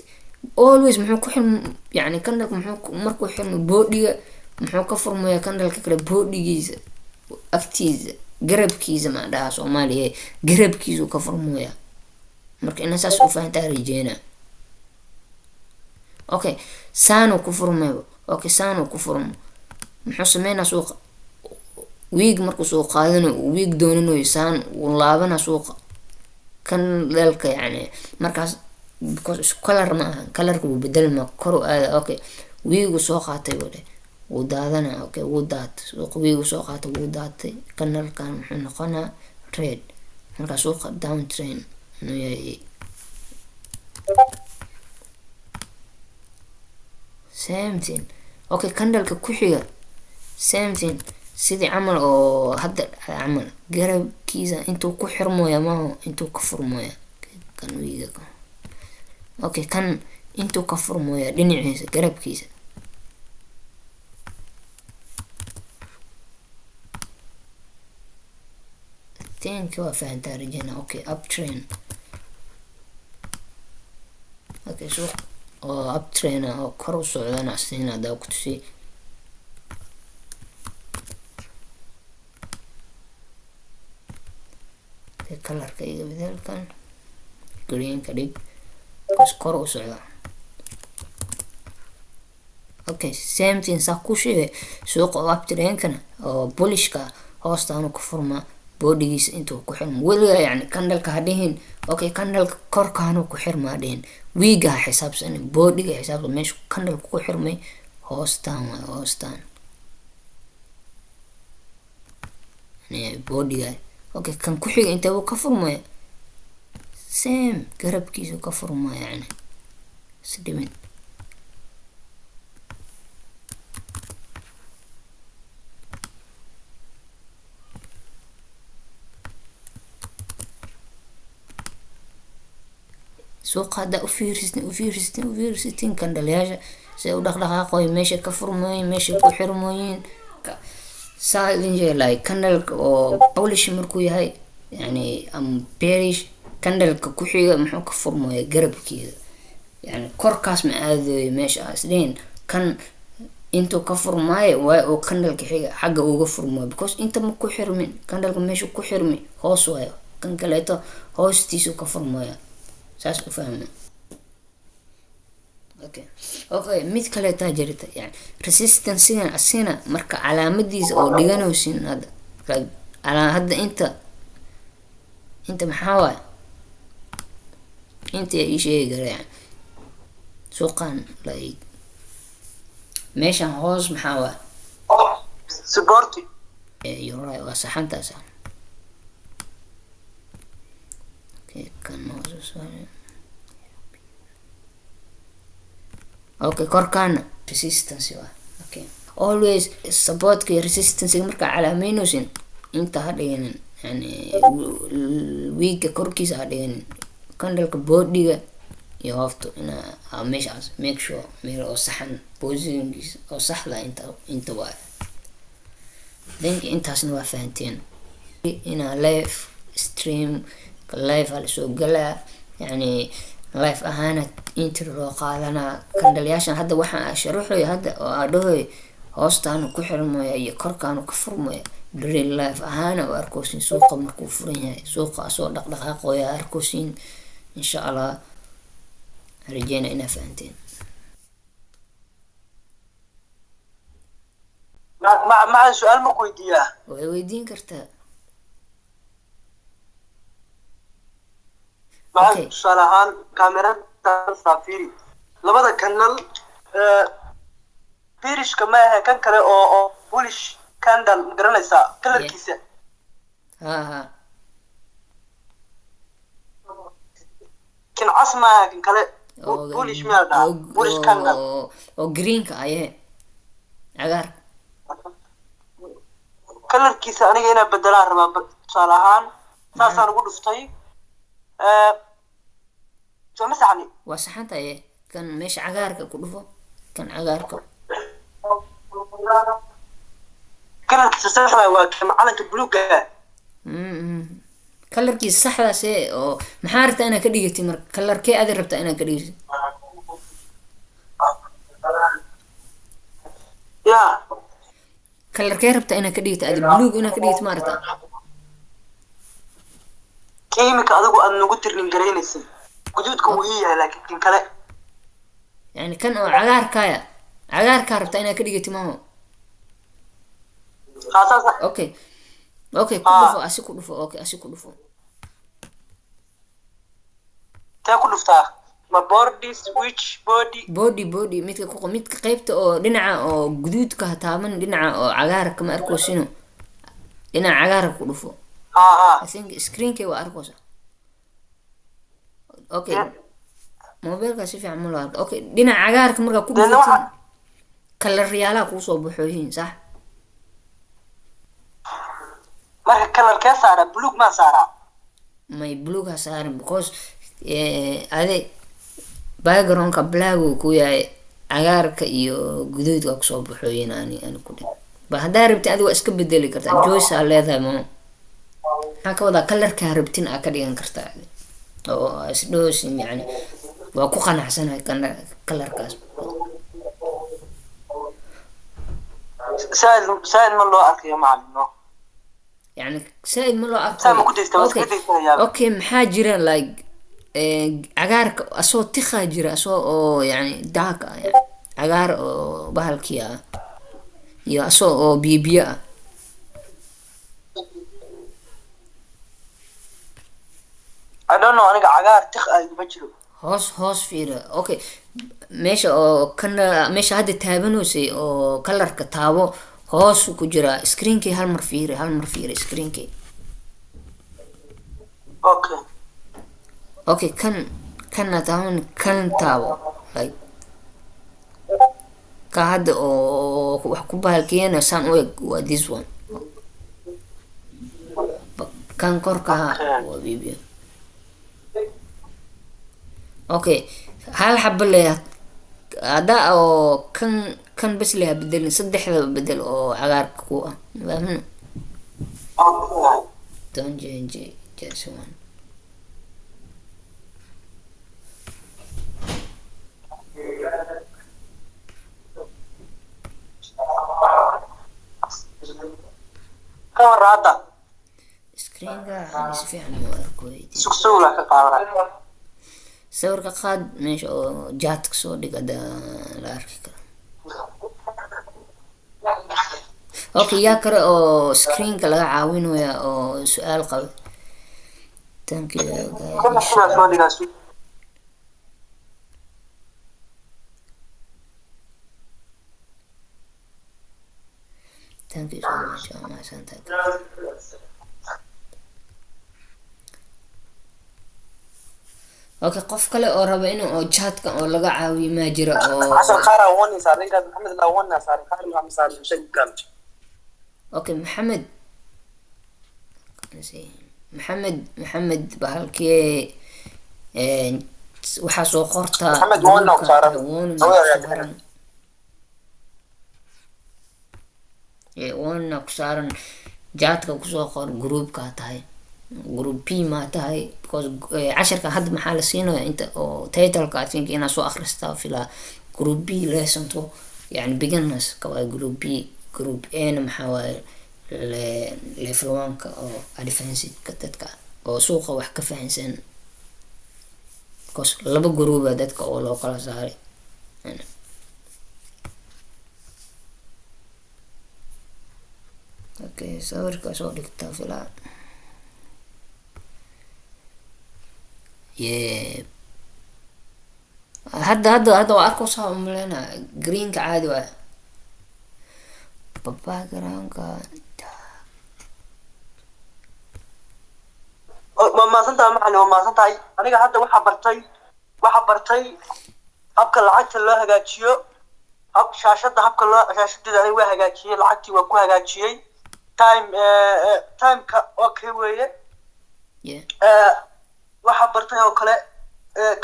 always muxuu ku xirmay yani candle-ka muxuu markuu xirmay boodhiga muxuu ka furmaya candle-ka kale boodhigiisa agtiisa garabkiisa ma dhaha Soomaaliya garabkiisu ka furmaya marka ina saas u fahantaa rajeyna okay saanu ku furmay okay saanu ku furmay muxuu sameynaa suuqa wiig markuu soo qaadanayo wiig doonanayo saan uu laabana suuqa kan dalka yani markaas because color ma aha colorka wuu bedelma kor u aada okay wiigu soo qaatay wade wuu daadana okay wuu daat suuqa wiigu soo qaatay wuu daatay kanalkan muxuu noqonaa red markaas suuqa downtrend inuu yahay same thing okay candle-ka ku xiga same thing sidii camal oo hadda camal garabkiisa intuu ku xirmooya maaho intuu ka furmooya kan wiiga okay kan intuu ka furmooya dhinaciisa garabkiisa thank you fahantaa rajeyna okay uptrend okay so oo uptrend oo kor u socdana asina hadda ku tusi kalarka iyo bedelkan green-ka dhig kor u socda okay same thing saa ku sheegay suuqa uptrend-kana oo bullish-ka hoostaanu ku furmaa boodhigiisa intuu ku xirmo weliga yani candle-ka hadhihin okay candle-ka korkaanu ku xirmaa dhihin wiiga ha xisaabsanin boodhiga xisaabsan meesha candle-ka ku xirmay hoostaan waay hoostaan boodhiga okay kan ku xiga inta uu ka furmaya same garabkiisu ka furmaya yani sidimid suuqa hadda u fiirsitin candleyaasha si u dhaqdhaqaaqooy meesha ka furmooyin meesha ku xirmooyin silent like candle oo polish markuu yahay yani am bearish candle ku xiga muxuu ka furmaya garabkeeda yani korkaas ma aadayo meesha asdeen kan intuu ka furmaayo waa oo candle xiga xagga uga furmaayo because inta ma ku xirmin candle meesha ku xirmi hoos waayo kan kaleeto hoostiisu ka furmaayo saas u fahmo okay mid kale taa jirta yani resistance asina marka calaamadiisa oo dhiganaysin hadda inta maxaa waay inta ay sheegi karaan suuqan like meeshan hoos maxaa waay support you're right waa saxantaas kan hoos okay korkaana resistance waa okay always support iyo resistance marka calaameynaysin inta hadhiganin yani wiiga korkiisa hadhiganin candleka boodiga iyo hoofto ina meeshaas make sure meel oo saxan positionkiisa oo saxda inta waa then intaasna waa fahanteen ina live stream live hal soo galaa yani live ahaana inta loo qaadana candleyaashan hadda waxaan sharaxay hadda oo adhoy hoostaanu ku xirmaya iyo korkaanu ka furmaya real life ahaana oo arkoosin suuqa markuu furan yahay suuqa soo dhaqdhaqaaqooya arkoosin insha Allah rajayna ina fahanteen ma su'aal ma weydiiyaa way weydiin kartaa okay tusaale ahaan kaamirada saafiri labada kanal bearishka ma aha kan kale oo bullish candle garanaysaa kalarkiisa ha kan casma kan kale bullish melda bullish candle oo greenka aye cagaar kalarkiisa aniga inaan bedelaan rabaa tusaale ahaan saasaan ugu dhuftay soo masaxni waa saxantaye kan meesha cagaarka ku dhufo kan cagaarka kalarkiisa saxda waa kan calanka buluuga kalarkiisa saxdaas oo maxaa rabtaa inaad ka dhigatid marka kalarkee aad rabtaa inaad ka dhigatid ya kalarkee rabtaa inaad ka dhigatid aad buluug inaad ka dhigatid ma rabtaa kiimika adigu aad nagu tirnin garaynaysid guduudka uu yahay laakiin kan kale yani kan oo cagaarkaa rabtaa inaad ka dhigatid maaho okay ku dhufo asi ku dhufo okay asi ku dhufo taa ku dhuftaa ma body switch body midka qaybta oo dhinaca oo guduudka taaban dhinaca oo cagaarka ma arkoosino dhinaca cagaarka ku dhufo I think screenkay waa arkoosa okay mobilka si fiican ma loo arko okay dhinaca cagaarka markaa ku dhufatin kalaryaalaha kuu soo baxooyihiin sax marka kalarkee saara buluug ma saara may buluug ha saarin because ade backgroundka black uu ku yahay cagaarka iyo guduudka kusoo baxooyin ani ku dhig ba haddaa rabti adiga waa iska bedeli kartaa choice aa leedahay ma maxaa ka wadaa kalarkaa rabtin aa ka dhigan kartaa oo isdhoosin yani waa ku qanacsanahay kalarkaas سائل ما الله أركي معلم يعني سائل ما الله أركي سائل ما كنت يستوى أوكي محاجرة like عقارك أسو تخاجرة أسو يعني داك يعني عقار بهالكيا يا أسو بيبيا I don't know أنا عقار تخ بجلو hoos fiira okay meesha oo kana meesha hadda taabanaysa oo kalarka taabo hoos ku jira screenkii hal mar fiiri screenkii okay kan taaban kan taabo like ka hadda oo wax ku bahalkeena san u eg waa this one kan korka waa bibiya okay hal xabo le hada oo kan kan bas laha bedelin saddexda bedel oo cagaarka ku ah fahmin don't change just one كورادة screenka aan si fiican u arko سكسولة كقارة sawirka qaad meesha oo jaadka soo dhig hada la arki karo okay yaa kale oo screenka laga caawinaya oo su-aal qaba thank you guys thank you so much mahadsantahay okay qof kale oo raba in oo jaadka oo laga caawiyo ma jira oo عشان خارا وني صار رجع محمد الله ونا صار خارا محمد صار شيء كان okay maxamed bahalkii waxaa soo qortaa محمد ونا وصار wana ku saaran jaadka kusoo qor groupka tahay group P ma tahay because casharka hadda maxaa la siinaya inta oo titleka I think inaa soo akhristaa filaa group B lesson to yani beginners ka waa group B group A na maxaa waaye level 1 oo advanced ka dadka oo suuqa wax ka fahansan because laba group dadka oo loo kala saaray okay sawirka soo dhigtaa filaa hadda waa arkaysaa umaleena greenka caadi waa backgroundka ما سنتها معلم ما سنتها أنا حتى waxa bartay habka lacagta loo hagaajiyo hab shaashada habka loo shaashada ay waa hagaajiyay lacagtii waa ku hagaajiyay time-ka okay weeye waxa bartay oo kale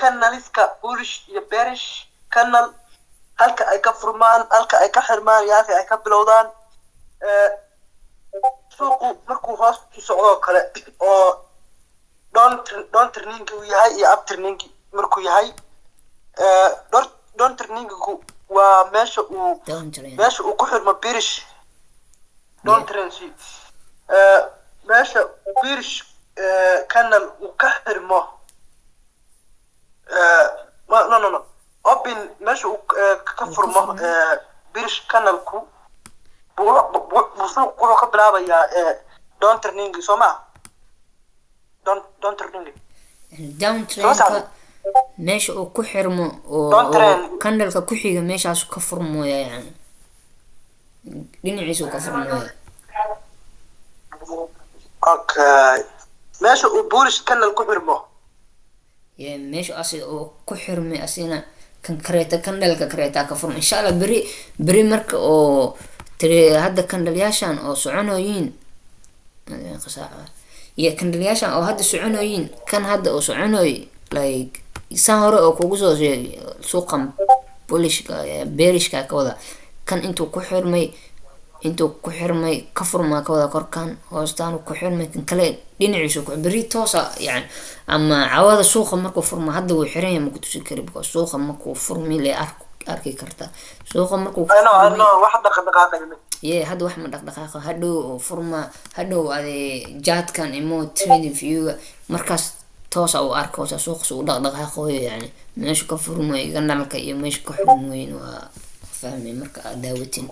kanaliska bullish iyo bearish kanal halka ay ka furmaan halka ay ka xirmaan iyo halka ay ka bilowdaan suuqu markuu hoos u socdo kale oo down turning uu yahay iyo up turning markuu yahay down turning waa meesha uu ku xirmo bearish down turning meesha bearish kanal uu ka xirmo no open meesha uu ka furmo bearish kanalku suuq wuxuu ka bilaabayaa down turning soo ma down turning meesha uu ku xirmo oo kanalka ku xiga meeshaas ka furmooya yani dhinaciisa ka furmooya okay meesha uu bullish kanal ku xirmo meesha asiga oo ku xirmay asina kan kareeta kanalka kareeta ka furmo insha Allah beri marka oo hadda kandalyaashan oo soconooyin iyo kandalyaashan oo hadda soconooyin kan hadda oo soconooy like isaan hore oo kugu soo sheegay suuqan bullishka bearishka ka wada kan intuu ku xirmay ka furmaa ka wada korkan hoostaan ku xirmay kan kale dhinaciisa ku beri toosa yani ama cawada suuqa markuu furmo hadda wuu xiran yahay ma ku tusi kari because suuqa markuu furmi le arki karta suuqa markuu wax dhaqdhaqaaqay hadda wax ma dhaqdhaqaaqa hadhow oo furma hadhow ade jaadkan imo trading view markaas toosa uu arko suuqa uu dhaqdhaqaaqooyo yani meesha ka furmay ganalka iyo meesha ka xirmooyin waa fahmay marka daawatin